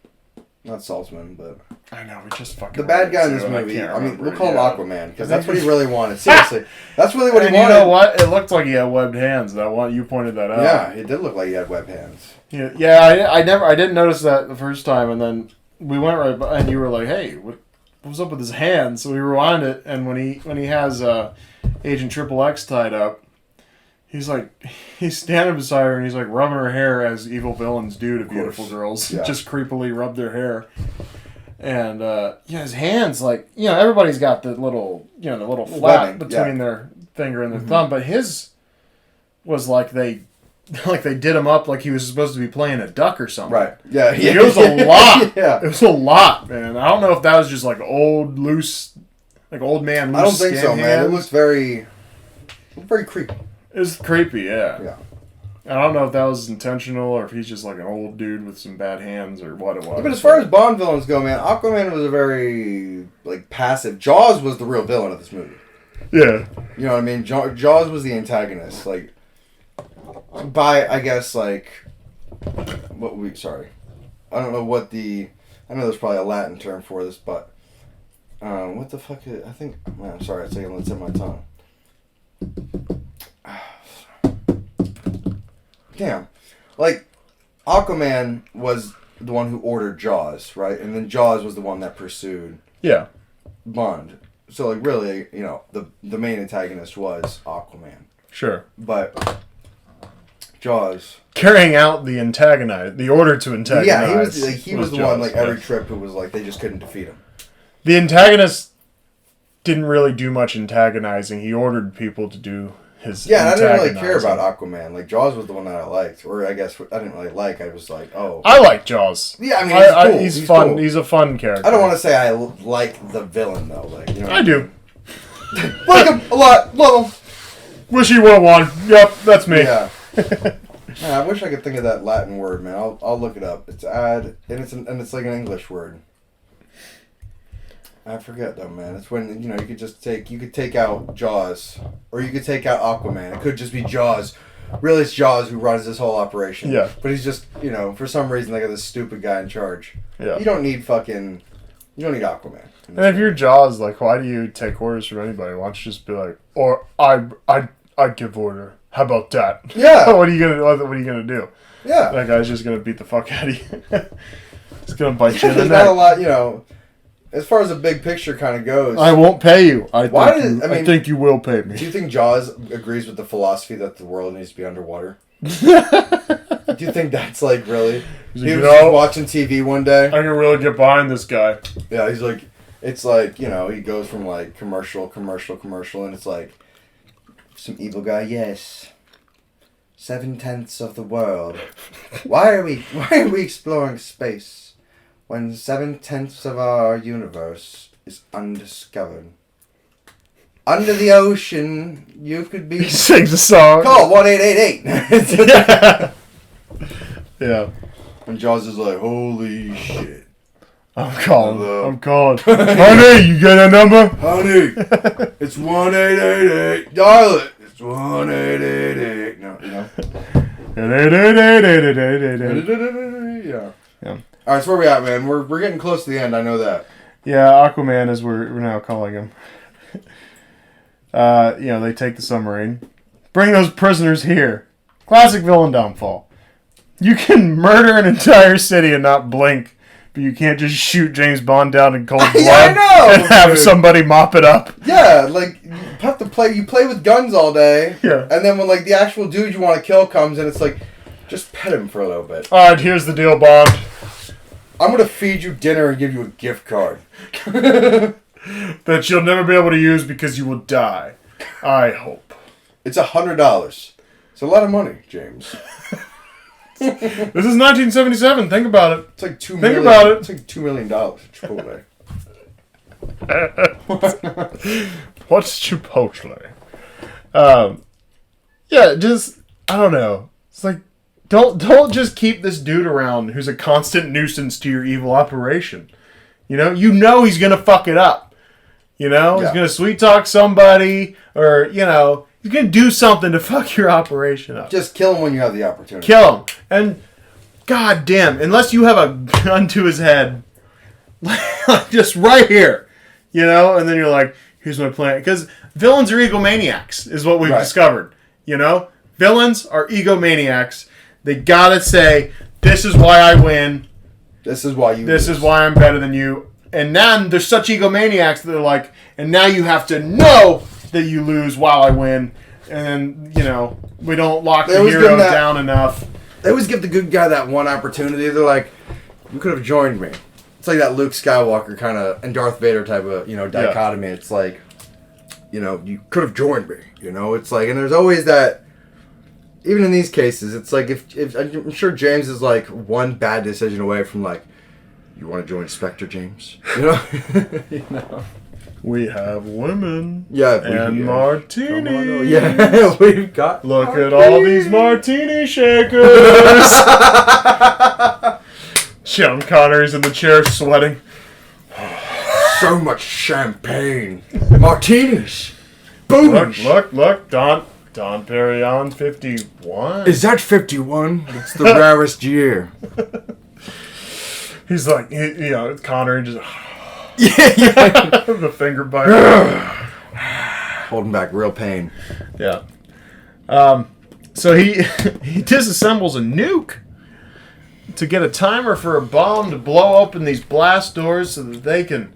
Not Saltzman, but... I know, we just fucking... The bad guy in this too, movie, we'll call him Aquaman, because that's what he really wanted. Seriously. That's really what he wanted. You know what? It looked like he had webbed hands. You pointed that out. Yeah, it did look like he had webbed hands. Yeah, I didn't notice that the first time, and then we went right by, and you were like, hey, what's up with his hands? So we rewind it, and when he has Agent Triple X tied up, he's standing beside her, and he's like rubbing her hair as evil villains do to beautiful girls. Yeah. Just creepily rub their hair. And his hands, everybody's got the little flap between their finger and their thumb, but his was like they did him up like he was supposed to be playing a duck or something. Right. Yeah. It was a lot. Yeah. It was a lot, man. I don't know if that was just like old man loose. I don't think so, man. It was very creepy. It was creepy, yeah. Yeah. I don't know if that was intentional or if he's just like an old dude with some bad hands or what it was. But as far as Bond villains go, man, Aquaman was a very, passive. Jaws was the real villain of this movie. Yeah. You know what I mean? Jaws was the antagonist. I guess, sorry. I don't know what I know there's probably a Latin term for this, but, what the fuck is, I think, man, sorry, it's in my tongue. Damn. Aquaman was the one who ordered Jaws, right? And then Jaws was the one that pursued Bond. So, really, the main antagonist was Aquaman. Sure. But Jaws... carrying out the order to antagonize. Yeah, he was the Jaws, one, every trip, who was they just couldn't defeat him. The antagonist didn't really do much antagonizing. He ordered people to do his Yeah, and I didn't really care about Aquaman. Jaws was the one that I liked. Or I guess I didn't really like. I was like, oh. I like Jaws. Yeah, I mean, he's fun. Cool. He's a fun character. I don't want to say I like the villain, though. I do. Like him a lot. Love him. Wish he were one. Yep, that's me. Yeah. Man, I wish I could think of that Latin word, man. I'll look it up. It's and it's like an English word. I forget though, man. It's when you could take out Jaws, or you could take out Aquaman. It could just be Jaws. Really, it's Jaws who runs this whole operation. Yeah. But he's just, for some reason they got this stupid guy in charge. Yeah. You don't need Aquaman. And if you're Jaws, like, why do you take orders from anybody? Why don't you just be like, or I give order. How about that? Yeah. What are you gonna do? Yeah. That guy's just gonna beat the fuck out of you. He's gonna bite you in the There's neck. not a lot, as far as the big picture kind of goes. I won't pay you. I think you will pay me. Do you think Jaws agrees with the philosophy that the world needs to be underwater? Do you think that's like really? He was just watching TV one day. I can really get behind this guy. Yeah, he's like, it's like, he goes from like commercial, and it's like, some evil guy, yes. 7/10 of the world. Why are we exploring space when 7/10 of our universe is undiscovered? Under the ocean, you could be. He sings a song. Call 1-888. Yeah. And Jaws is like, holy shit. I'm calling. Honey, you got a number? Honey, it's 1-888. Dial it. It's 1-888. No, Yeah. All right, so where we at, man? We're getting close to the end. I know that. Yeah, Aquaman, as we're now calling him. They take the submarine. Bring those prisoners here. Classic villain downfall. You can murder an entire city and not blink, but you can't just shoot James Bond down in cold blood I know, and have somebody mop it up. Yeah, like, you have to play. You play with guns all day. Yeah. And then when, like, the actual dude you want to kill comes in, it's like, just pet him for a little bit. All right, here's the deal, Bond. I'm going to feed you dinner and give you a gift card. That you'll never be able to use because you will die. I hope. It's $100. It's a lot of money, James. This is 1977. Think about it. It's like $2 Think million. about it. It's like $2 million at Chipotle. What's Chipotle? I don't know. It's like, don't just keep this dude around who's a constant nuisance to your evil operation. You know he's gonna fuck it up. He's gonna sweet talk somebody, or he's gonna do something to fuck your operation up. Just kill him when you have the opportunity. Kill him, and goddamn, unless you have a gun to his head, just right here, and then you're like, here's my plan. Because villains are egomaniacs, is what we've discovered. Villains are egomaniacs. They gotta say, this is why I win. This is why you This lose. is why I'm better than you. And then they're such egomaniacs that they're like, and now you have to know that you lose while I win. And then, we don't lock the hero down enough. They always give the good guy that one opportunity. They're like, you could have joined me. It's like that Luke Skywalker kind of, and Darth Vader type of, dichotomy. Yeah. It's like, you could have joined me. It's like, and there's always that, even in these cases, it's like, if I'm sure James is like one bad decision away from like, you want to join Spectre, James? We have women. Yeah. And martinis. Yeah, we've got Look at all these martini shakers. Sean Connery's in the chair sweating. So much champagne. Martinis. Boom. Look. Don Perignon 51. Is that 51? It's the rarest year. He's like, Connery just... Yeah. The finger bite. Holding back real pain. Yeah. So he disassembles a nuke to get a timer for a bomb to blow open these blast doors so that they can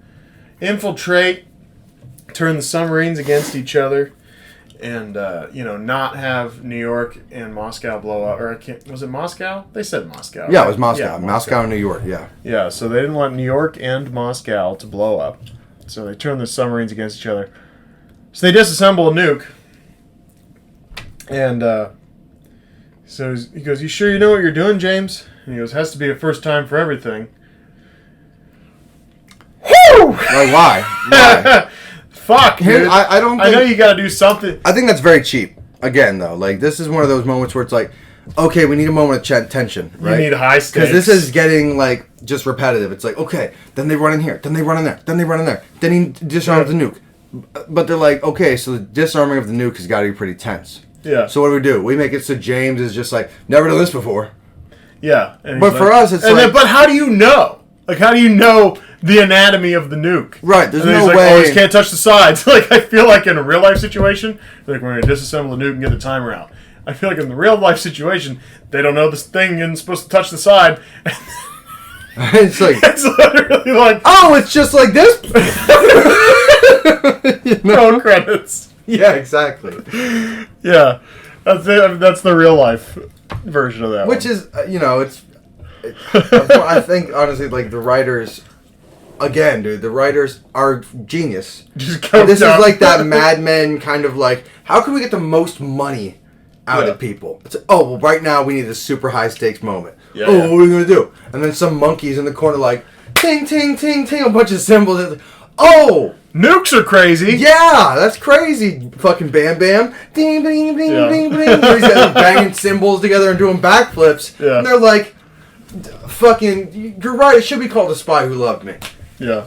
infiltrate, turn the submarines against each other, and not have New York and Moscow blow up. Or was it Moscow? They said Moscow. Yeah, right? it was Moscow. Yeah, Moscow and New York. Yeah. Yeah. So they didn't want New York and Moscow to blow up. So they turned the submarines against each other. So they disassemble a nuke. And so he goes, "You sure you know what you're doing, James?" And he goes, "Has to be a first time for everything." Whew! Like, why? Fuck, dude. I don't think, I know you gotta do something. I think that's very cheap. Again, though, like, this is one of those moments where it's like, okay, we need a moment of tension, right? You need high stakes. Because this is getting, like, just repetitive. It's like, okay, then they run in here, then they run in there, then they run in there, then he disarms the nuke. But they're like, okay, so the disarming of the nuke has got to be pretty tense. Yeah. So what do? We make it so James is just like, never done this before. Yeah. But for us, it's like... but how do you know? Like, how do you know the anatomy of the nuke? Right, there's and no like, way... Oh, you can't touch the sides. Like, I feel like in a real-life situation, like, we're going to disassemble the nuke and get the timer out. I feel like in the real-life situation, they don't know this thing isn't supposed to touch the side. It's like... It's literally like... Oh, it's just like this? No credits. Yeah, exactly. Yeah. That's it. That's the real-life version of that Which one. is, I think, honestly, like, the writers... Again, dude, the writers are genius. Just go This down. is like that Mad Men kind of like, how can we get the most money out of people? It's well, right now we need a super high stakes moment. Yeah, What are we going to do? And then some monkeys in the corner like, ting, ting, ting, ting, a bunch of symbols. It's like, nukes are crazy. yeah, that's crazy. Fucking Bam Bam. Ding, ding, ding, ding, ding. These guys are banging cymbals together and doing backflips. Yeah. And they're like, fucking, you're right, it should be called A Spy Who Loved Me. Yeah.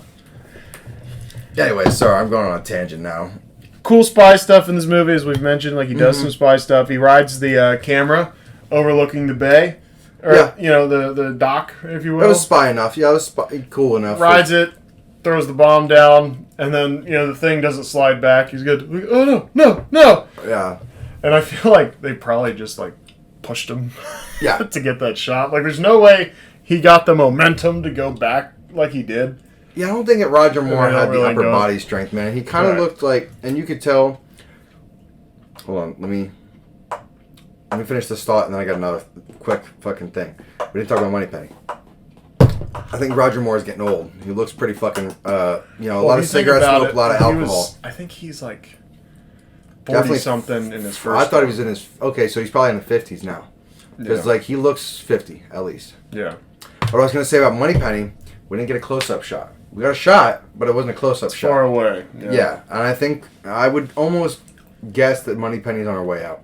Anyway, sorry, I'm going on a tangent now. Cool spy stuff in this movie, as we've mentioned. Like, he does some spy stuff. He rides the camera overlooking the bay. Or, the dock, if you will. That was spy enough. Yeah, it was cool enough. Rides it, throws the bomb down, and then, the thing doesn't slide back. He's good. Like, oh, no. Yeah. And I feel like they probably just, like, pushed him Yeah. to get that shot. Like, there's no way he got the momentum to go back like he did. Yeah, I don't think that Roger Moore had really the upper know. body strength, man. He kind of looked like, and you could tell. Hold on, let me finish this thought, and then I got another quick fucking thing. We didn't talk about Moneypenny. I think Roger Moore is getting old. He looks pretty fucking, a lot of cigarette smoke, a lot of alcohol. I think he's like 40 Definitely something in his first. I thought he was in his. Okay, so he's probably in the 50s now. Because like he looks 50 at least. Yeah. What I was gonna say about Moneypenny, we didn't get a close-up shot. We got a shot, but it wasn't a close-up shot. Far away. Yeah, and I think I would almost guess that Moneypenny's on her way out.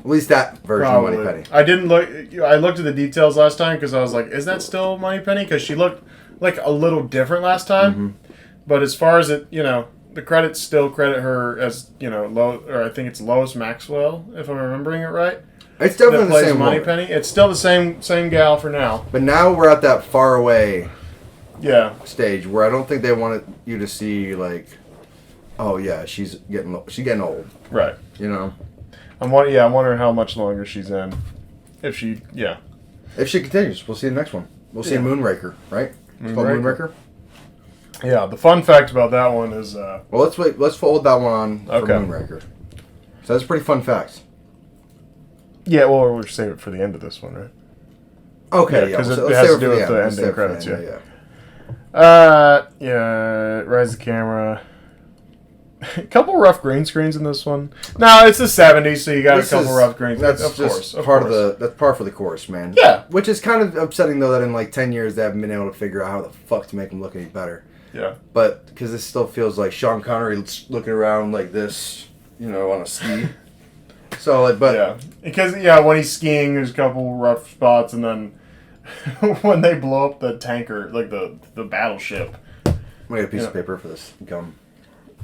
At least that version Probably. of Moneypenny. I didn't look. I looked at the details last time because I was like, "Is that still Moneypenny?" Because she looked like a little different last time. Mm-hmm. But as far as it, the credits still credit her as I think it's Lois Maxwell, if I'm remembering it right. It's definitely That the plays same woman. Moneypenny. It's still the same gal for now. But now we're at that far away Yeah. stage where I don't think they wanted you to see like, oh yeah, she's getting old. Right. I'm wondering how much longer she's in. If she continues, we'll see the next one. We'll see Moonraker, right? It's called Moonraker. Moonraker. Yeah. The fun fact about that one is. Well, let's wait. Let's fold that one on for Okay. Moonraker. So that's pretty fun facts. Yeah. Well, we'll save it for the end of this one, right? Okay, because let's it has save to it do for with the end. Let's ending save it for credits. the end, Yeah. Rise the camera. A couple rough green screens in this one. No, it's the 70s, so you got This a couple is- rough green screens. That's Of just course. that's par for the course, man. Yeah. Which is kind of upsetting though that in like 10 years they haven't been able to figure out how the fuck to make him look any better. Yeah. But because it still feels like Sean Connery looking around like this, on a ski. So like, but Yeah. Because, when he's skiing, there's a couple rough spots, and then when they blow up the tanker, like the battleship. I'm gonna get a piece of paper for this gum.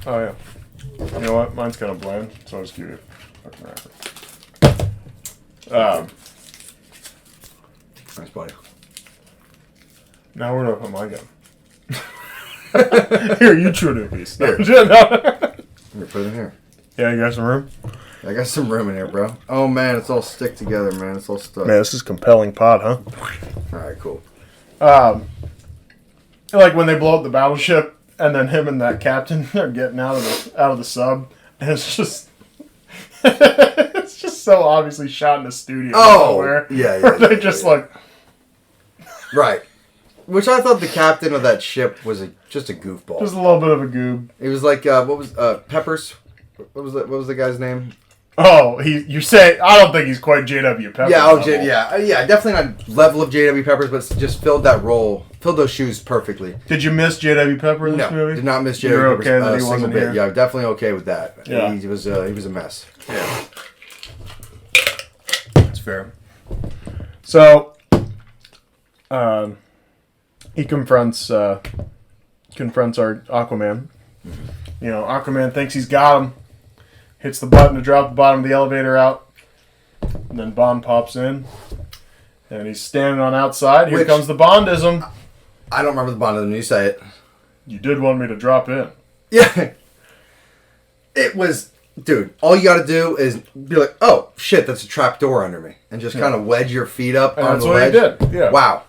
Oh, yeah. You know what? Mine's kind of bland, so I'll just give you a fucking wrapper. Nice, buddy. Now where do I put my gun? Here, you chew it a piece. No. Here, put it in here. Yeah, you got some room? I got some room in here, bro. Oh man, it's all stick together, man. It's all stuck. Man, this is compelling pod, huh? All right, cool. Like when they blow up the battleship, and then him and that captain are getting out of the sub, and it's just so obviously shot in a studio. Nowhere, yeah. Where they just like right. Which I thought the captain of that ship was just a goofball. just a little bit of a goob. It was like what was Peppers? What was the guy's name? Oh, you say I don't think he's quite J.W. Pepper. Yeah, level. definitely not level of J.W. Peppers, but just filled that role, filled those shoes perfectly. Did you miss J.W. Pepper in this movie? Did not miss You're J.W. okay Peppers that he single wasn't bit. here? Yeah, definitely okay with that. Yeah. He was a mess. Yeah, that's fair. So, he confronts our Aquaman. You know, Aquaman thinks he's got him. Hits the button to drop the bottom of the elevator out. And then Bond pops in. And he's standing on outside. Here comes the Bondism. I don't remember the Bondism. You say it. You did want me to drop in. Yeah. It was... Dude, all you gotta do is be like, oh, shit, that's a trap door under me. And just kind of wedge your feet up on the ledge. That's what he did, yeah. Wow.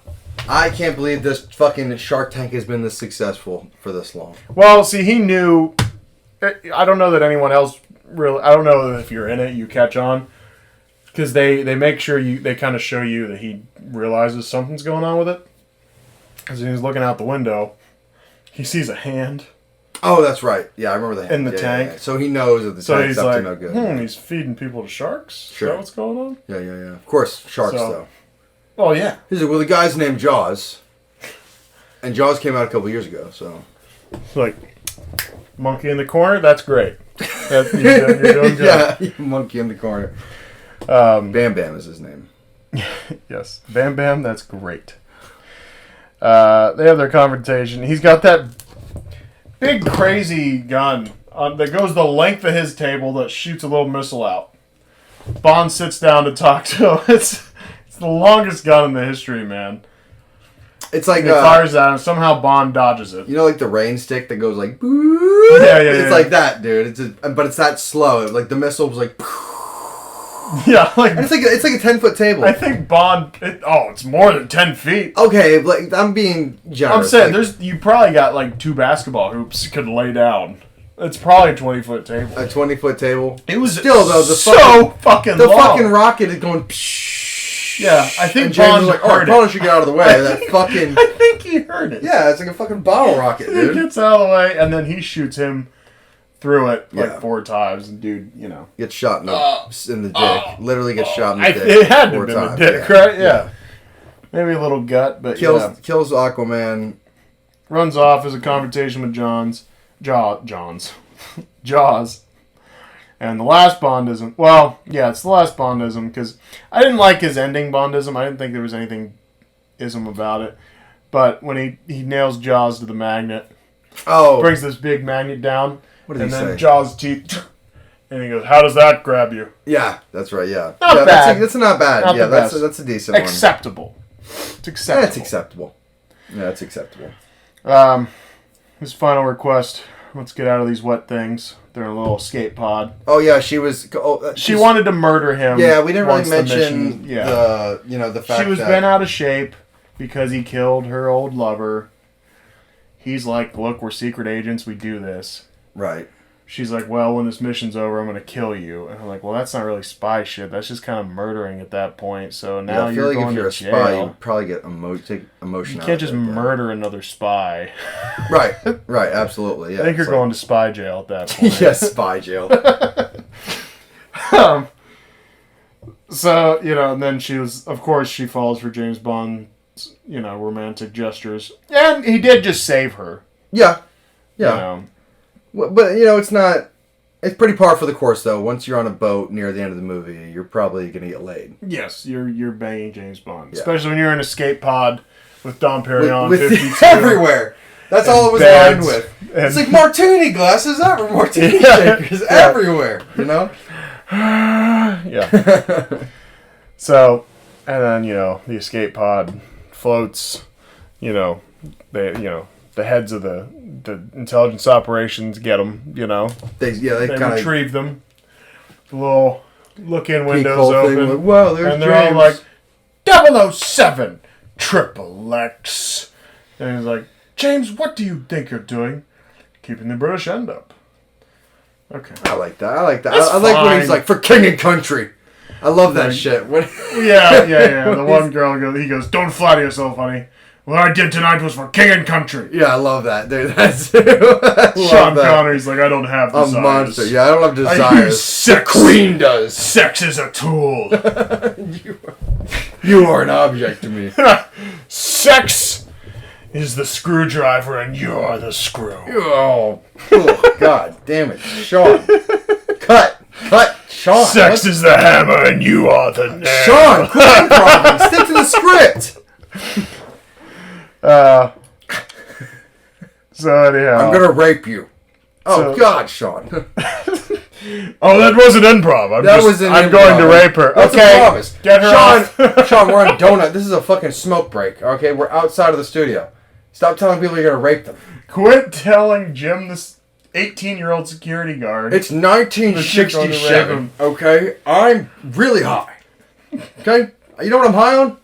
I can't believe this fucking Shark Tank has been this successful for this long. Well, see, he knew... I don't know that anyone else really... I don't know if you're in it, you catch on. Because they make sure they kind of show you that he realizes something's going on with it. Because he was looking out the window. He sees a hand... Oh, that's right. Yeah, I remember that. In the tank. Yeah. So he knows that the tank's up to no good. He's feeding people to sharks? Sure. Is that what's going on? Yeah. Of course, sharks, though. Oh, yeah. He's like, well, the guy's named Jaws. And Jaws came out a couple years ago, so. Like, monkey in the corner? That's great. You're doing good. Yeah, monkey in the corner. Bam Bam is his name. Yes. Bam Bam, that's great. They have their confrontation. He's got that big crazy gun that goes the length of his table that shoots a little missile out. Bond sits down to talk to him. It's the longest gun in the history, man. It's like he fires at him. Somehow Bond dodges it. You know, like the rain stick that goes like. Boo? Yeah. It's like that, dude. But it's that slow. Like the missile was like. Yeah, like and it's like a 10-foot table. I think Bond. It's more than 10 feet. Okay, like I'm being generous. I'm saying you probably got like 2 basketball hoops could lay down. It's probably a 20-foot table. A 20-foot table. It was still though the fucking the long. fucking rocket is going. Psh, yeah, I think Bond was like, "Oh, Bond should get out of the way." I think he heard it. Yeah, it's like a fucking bottle rocket, dude. He gets out of the way, and then he shoots him through it like 4 times, and dude, gets shot in the dick. Literally gets shot in the dick. It had to have been the dick, right? Yeah. Maybe a little gut, but kills Aquaman. Runs off as a confrontation with Jaws. And the last Bondism. Well, yeah, it's the last Bondism because I didn't like his ending Bondism. I didn't think there was anything ism about it. But when he nails Jaws to the magnet, brings this big magnet down. What did he say? And then Jaws' teeth, and he goes, "How does that grab you?" Yeah, that's right. Yeah, not bad. That's not bad. Not that's a decent one. Acceptable. It's acceptable. That's acceptable. Yeah, it's acceptable. His final request: let's get out of these wet things. They're in a little escape pod. Oh yeah, she was. She wanted to murder him. Yeah, we didn't really mention the fact she was that bent out of shape because he killed her old lover. He's like, "Look, we're secret agents. We do this." Right. She's like, "Well, when this mission's over, I'm going to kill you." And I'm like, "Well, that's not really spy shit. That's just kind of murdering at that point. So now I feel you're going if you're to a spy, jail. you probably get take emotion. You can't just murder another spy." Right. Absolutely. Yeah. I think you're going to spy jail at that point. Yes, spy jail. So, and then she falls for James Bond's, romantic gestures. And he did just save her. Yeah. But, it's not... It's pretty par for the course, though. Once you're on a boat near the end of the movie, you're probably going to get laid. Yes, you're banging James Bond. Yeah. Especially when you're in an escape pod with Dom Perignon, with 52. Everywhere. That's all it was lined with. It's like martini glasses everywhere. Martini shakers everywhere, Yeah. So, and then, the escape pod floats, the heads of the intelligence operations get them, They kind retrieve them. The little look-in windows open. Wow, there's and they're James. all like, 007, Triple X. And he's like, "James, what do you think you're doing? Keeping the British end up." Okay. I like that. I like when he's like, "For king and country." I love that shit. Yeah. The one girl he goes, "Don't flatter yourself, honey. What I did tonight was for king and country." Yeah, I love that, dude. That's Sean Connery's like, "I don't have desires." A monster. Yeah, I don't have desires. Sex. The Queen does. Sex is a tool. You are an object to me. Sex is the screwdriver, and you're the screw. Oh, God damn it, Sean! Cut, Sean, Sex is the hammer and you are the nail. Sean, quit improv. Stick to the script. So anyhow, I'm gonna rape you. Oh God, Sean. Oh, that wasn't improv. I'm going to rape her. That's okay, a promise. get her Sean, off. Sean, we're on donut. This is a fucking smoke break. Okay, we're outside of the studio. Stop telling people you're gonna rape them. Quit telling Jim, this 18-year-old security guard. It's 1967. Okay, I'm really high. Okay, you know what I'm high on?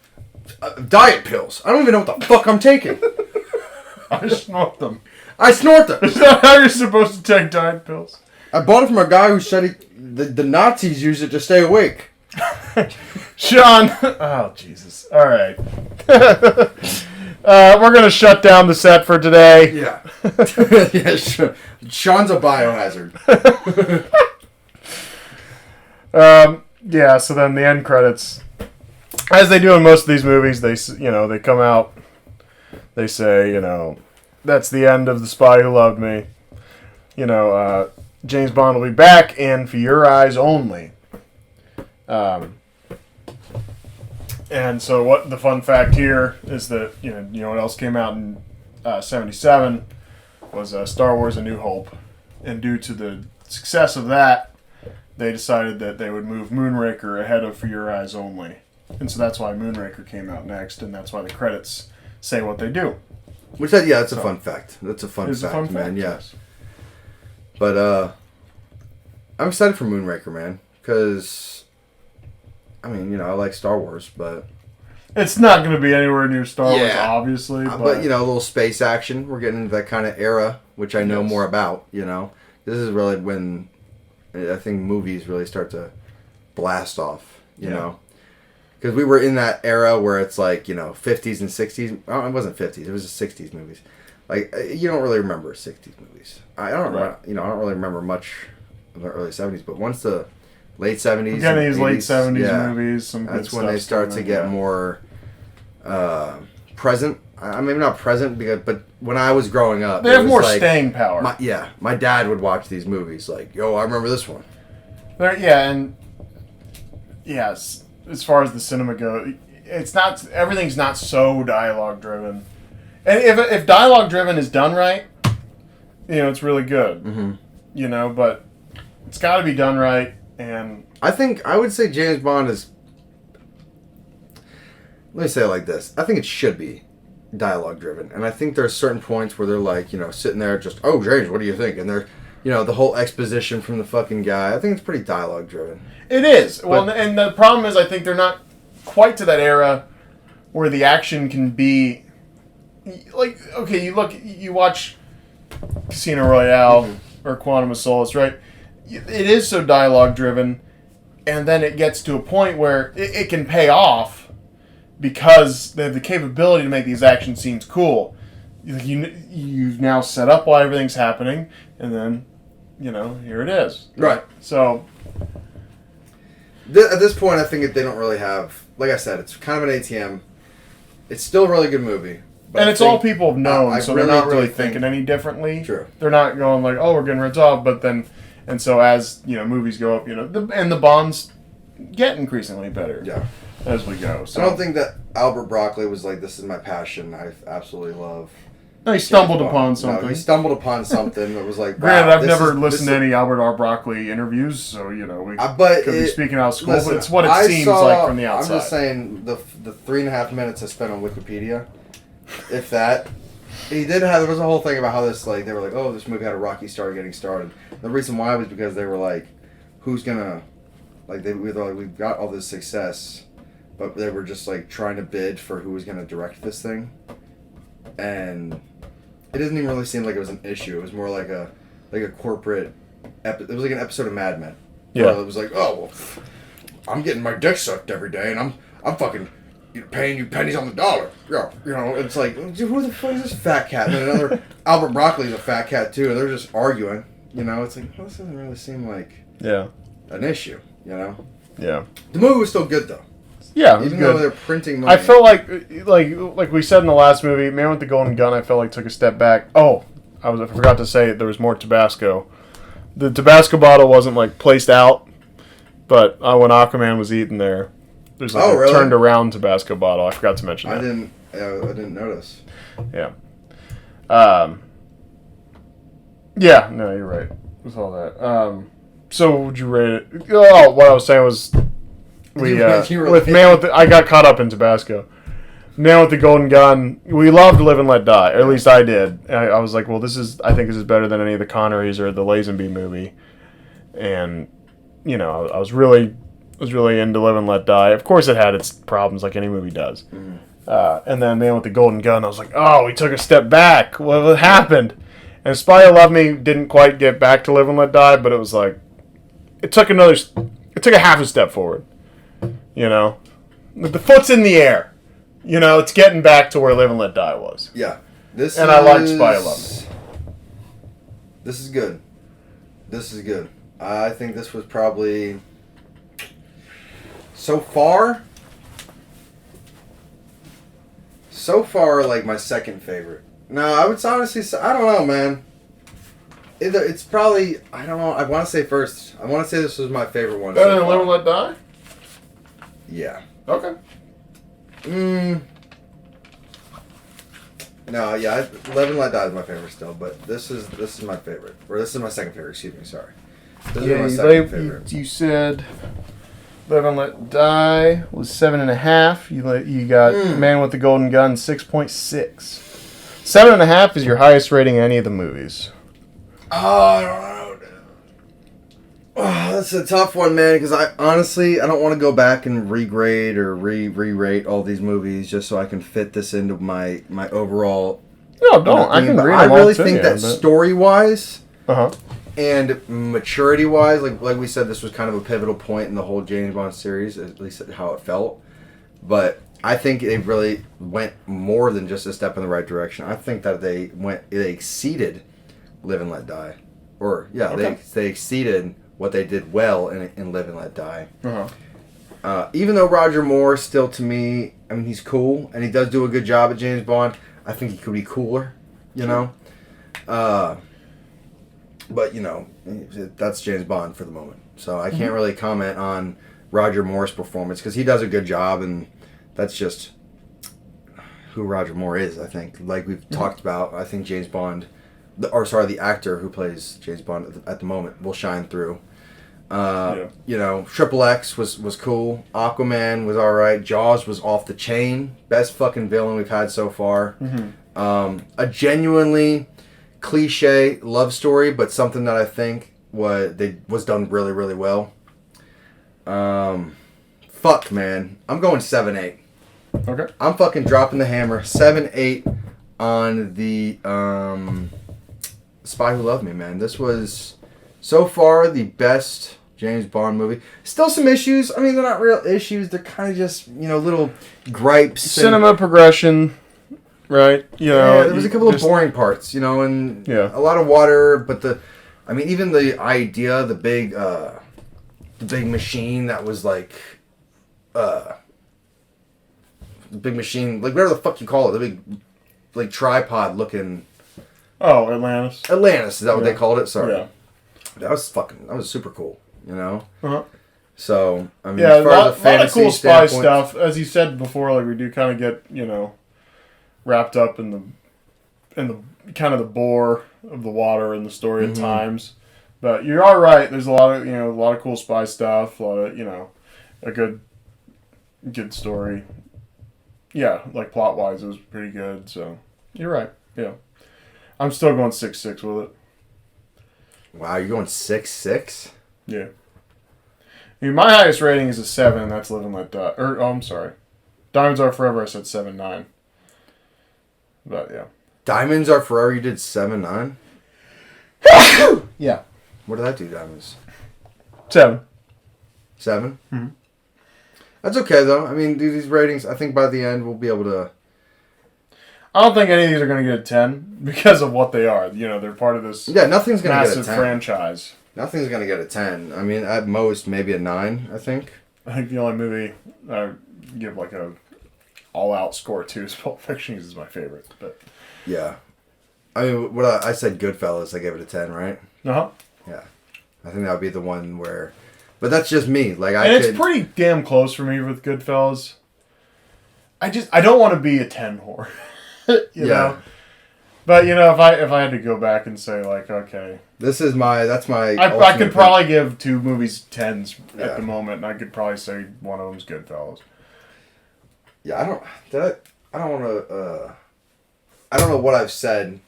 Diet pills. I don't even know what the fuck I'm taking. I snort them. I snort them. Is that how you're supposed to take diet pills? I bought it from a guy who said the Nazis use it to stay awake. Sean. Oh, Jesus. All right. We're going to shut down the set for today. Yeah. Yeah, sure. Sean's a biohazard. Yeah, so then the end credits. As they do in most of these movies, they come out. They say, that's the end of The Spy Who Loved Me. James Bond will be back, and for your eyes only. And so what the fun fact here is that, you know what else came out in 77 was Star Wars A New Hope. And due to the success of that, they decided that they would move Moonraker ahead of For Your Eyes Only. And so that's why Moonraker came out next, and that's why the credits say what they do. Which, that's a fun fact. That's a fun fact, man. Yes. But I'm excited for Moonraker, man, because I like Star Wars, but it's not going to be anywhere near Star Wars, obviously. But a little space action. We're getting into that kind of era, which I know more about. This is really when I think movies really start to blast off. You know. Because we were in that era where it's like, 50s and 60s. Oh, it wasn't 50s. It was the 60s movies. Like, you don't really remember 60s movies. I don't really remember much of the early 70s. But once the late 70s... Again, these 80s, late 70s movies. That's when they start to get more present. Maybe not present, but when I was growing up... They have more staying power. My dad would watch these movies. Like, yo, I remember this one. Yes... As far as the cinema goes, everything's not so dialogue driven. And if dialogue driven is done right, it's really good. Mm-hmm. But it's got to be done right. And I would say James Bond is. Let me say it like this: I think it should be dialogue driven, and I think there are certain points where they're like, sitting there just, oh, James, what do you think? And they're, the whole exposition from the fucking guy. I think it's pretty dialogue driven. It is. Well, and the problem is I think they're not quite to that era where the action can be... Like, okay, you watch Casino Royale or Quantum of Solace, right? It is so dialogue-driven, and then it gets to a point where it can pay off because they have the capability to make these action scenes cool. You've now set up while everything's happening, and then, here it is. Right. So... At this point, I think they don't really have... Like I said, it's kind of an ATM. It's still a really good movie. And it's all people have known, so they're not really thinking any differently. True. They're not going like, oh, we're getting ripped off, but then... And so as, movies go up, and the Bonds get increasingly better as we go. So. I don't think that Albert Broccoli was like, this is my passion, I absolutely love... No, he stumbled upon something. No, he stumbled upon something that was like, wow, granted, I've never listened to any Albert R. Broccoli interviews, so, we could be speaking out of school, but it's what it seems like from the outside. I'm just saying, the 3.5 minutes I spent on Wikipedia, if that, there was a whole thing about how this, like, they were like, oh, this movie had a rocky start getting started. The reason why was because they were like, who's gonna, like, we've got all this success, but they were just, like, trying to bid for who was gonna direct this thing. And it doesn't even really seem like it was an issue. It was more like a corporate... It was like an episode of Mad Men. Yeah. It was like, oh, well, I'm getting my dick sucked every day, and I'm fucking paying you pennies on the dollar. Yeah, it's like, dude, who the fuck is this fat cat? And then another... Albert Broccoli's a fat cat, too, and they're just arguing. It's like, well, this doesn't really seem like an issue, Yeah. The movie was still good, though. Yeah, even though they're printing money. I felt like we said in the last movie, Man with the Golden Gun, I felt like took a step back. Oh, I forgot to say there was more Tabasco. The Tabasco bottle wasn't like placed out But when Aquaman was eating there's like a really? turned around Tabasco bottle. I forgot to mention that. I didn't notice. Yeah. Yeah, no, you're right. With all that. So would you rate it? Oh, what I was saying was I got caught up in Tabasco. Man with the Golden Gun. We loved Live and Let Die, or at least I did. I was like, well, I think this is better than any of the Connerys or the Lazenby movie. And I was really into Live and Let Die. Of course, it had its problems, like any movie does. And then Man with the Golden Gun, I was like, oh, we took a step back. What happened? And Spy Who Loved Me didn't quite get back to Live and Let Die, but it was like, it took a half a step forward. The foot's in the air. It's getting back to where Live and Let Die was. Yeah. I liked Spy Who Loved Me. This is good. I think this was probably, so far, like my second favorite. No, I would honestly say, I don't know, man. It's probably, I don't know, I want to say this was my favorite one. Better than Live and Let Die? Yeah. Okay. No, yeah, Live and Let Die is my favorite still, but this is my favorite. Or this is my second favorite, excuse me, sorry. This is my second favorite. You said Live and Let Die was 7.5. You got Man with the Golden Gun 6.6. 7.5 is your highest rating in any of the movies. Oh, I don't know. Oh, that's a tough one, man, because I don't want to go back and regrade or re-rate all these movies just so I can fit this into my overall. No, don't. I can read them I really all think that story-wise Uh-huh. and maturity-wise, like we said, this was kind of a pivotal point in the whole James Bond series, at least how it felt. But I think they really went more than just a step in the right direction. I think that they exceeded Live and Let Die. They exceeded what they did well in Live and Let Die. Uh-huh. Even though Roger Moore still, to me, I mean, he's cool, and he does do a good job at James Bond, I think he could be cooler, But, that's James Bond for the moment. So I can't really comment on Roger Moore's performance, because he does a good job, and that's just who Roger Moore is, I think. Like we've talked about, I think James Bond, the actor who plays James Bond at the moment will shine through. Triple X was cool. Aquaman was alright. Jaws was off the chain. Best fucking villain we've had so far. A genuinely cliche love story, but something that I think was done really, really well. Fuck, man. I'm going 7-8. Okay. I'm fucking dropping the hammer. 7-8 on the Spy Who Loved Me, man. This was, so far, the best James Bond movie. Still some issues. I mean, they're not real issues. They're kind of just, little gripes. Cinema progression, right? There was a couple of boring parts, and a lot of water. But even the idea, the big machine that was like, the big machine, like whatever the fuck you call it, the big, like tripod looking. Oh, Atlantis. Atlantis, is that what they called it? Sorry. Yeah. That was super cool, Uh-huh. So, I mean, as far as a lot of cool spy stuff. As you said before, like we do kind of get, wrapped up in the kind of the bore of the water and the story at times. But you are right. There's a lot of cool spy stuff. A lot of, a good story. Yeah, like plot wise, it was pretty good. So you're right. Yeah, I'm still going 6.6 with it. Wow, you're going 6.6? Yeah. I mean, my highest rating is a 7, and that's Live and Let Die. I'm sorry. Diamonds Are Forever, I said 7.9. But, yeah. Diamonds Are Forever, you did 7.9? Yeah. What did that do, Diamonds? 7. 7? Mm-hmm. That's okay, though. I mean, these ratings, I think by the end we'll be able to... I don't think any of these are going to get a 10 because of what they are. They're part of this nothing's gonna massive get a 10. Franchise. Nothing's going to get a 10. I mean, at most, maybe a 9, I think. I think the only movie I give like a all-out score to is Pulp Fiction because it's my favorite. But yeah. I mean, I said Goodfellas, I gave it a 10, right? Uh-huh. Yeah. I think that would be the one where But that's just me. Like it's pretty damn close for me with Goodfellas. I don't want to be a 10 whore. you know? But, you know, if I had to go back and say, like, okay. That's my I could probably give 2 movies 10s at the moment, and I could probably say one of them's Goodfellas. Yeah, I don't know what I've said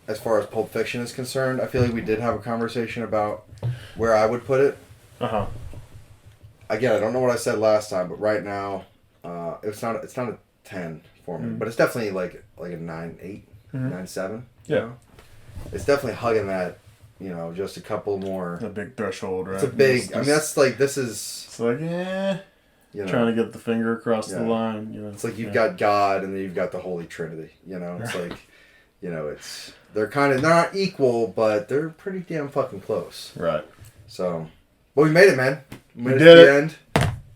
as far as Pulp Fiction is concerned. I feel like we did have a conversation about where I would put it. Uh-huh. Again, I don't know what I said last time, but right now, it's not a 10 for me, but it's definitely like a 9.8, 9.7. Yeah. You know? It's definitely hugging that, you know, just a couple more. A big threshold, right? It's a big. I mean, that's like this is. It's like you know, trying to get the finger across the line. You know, it's like you've got God and then you've got the Holy Trinity. You know, it's like, you know, they're not equal, but they're pretty damn fucking close. Right. So, well, we made it, man. We did it. End.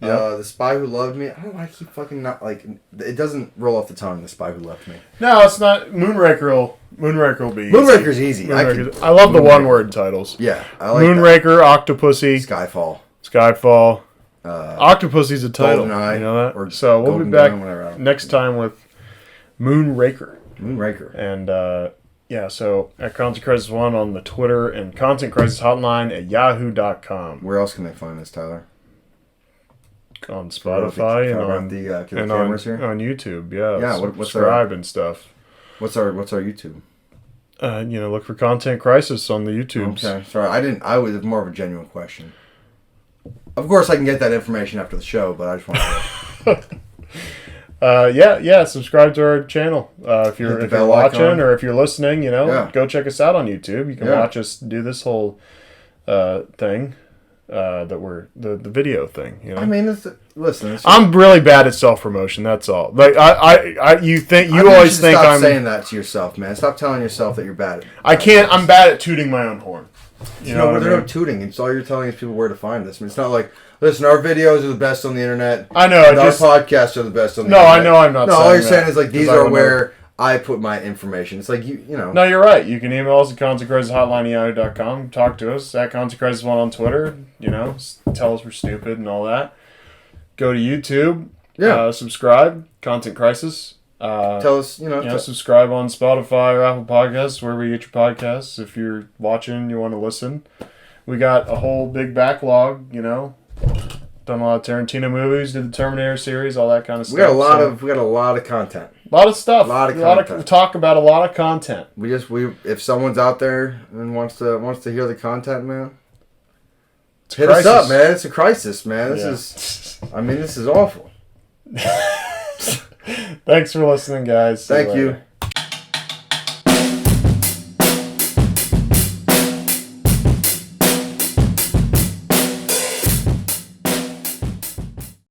Yep. The Spy Who Loved Me. I don't know why I keep fucking not like. It doesn't roll off the tongue. The Spy Who Loved Me. No, it's not. Moonraker will be. Moonraker's easy. I love the one-word titles. Yeah, I like Moonraker, Octopussy, Skyfall. Octopussy's a title. GoldenEye, you know that. Or so we'll Golden be back Gun, next time with Moonraker. And yeah, so at Content Crisis 1 on the Twitter and Content Crisis Hotline at yahoo.com. Where else can they find us, Tyler? On Spotify and on YouTube. Yeah. Subscribe and stuff. What's our YouTube? You know, look for Content Crisis on the YouTube. Okay, sorry, I was more of a genuine question. Of course, I can get that information after the show, but I just want to. Subscribe to our channel. If you're watching or if you're listening, you know, go check us out on YouTube. You can watch us do this whole thing. That we're the video thing, you know. I mean, listen. I'm really bad at self promotion. That's all. Like you always think I'm saying that to yourself, man. Stop telling yourself that you're bad at. I can't. I'm bad at tooting my own horn. You know, there's no tooting. It's all you're telling is people where to find this. I mean, it's not like, listen, our videos are the best on the internet. I know. Our podcasts are the best on the internet. No, I know. I'm not. No, all you're saying is like these are where I put my information. It's like, you know. No, you're right. You can email us at contentcrisishotline@yahoo.com. Talk to us at ContentCrisis1 on Twitter. You know, tell us we're stupid and all that. Go to YouTube. Yeah. Subscribe. Content Crisis. Tell us, subscribe on Spotify or Apple Podcasts, wherever you get your podcasts. If you're watching, you want to listen. We got a whole big backlog, you know. Done a lot of Tarantino movies, did the Terminator series, all that kind of stuff. We got a lot of content. A lot of stuff. We talk about a lot of content. If someone's out there and wants to hear the content, man, hit us up, man. It's a crisis, man. This is awful. Thanks for listening, guys. Thank you.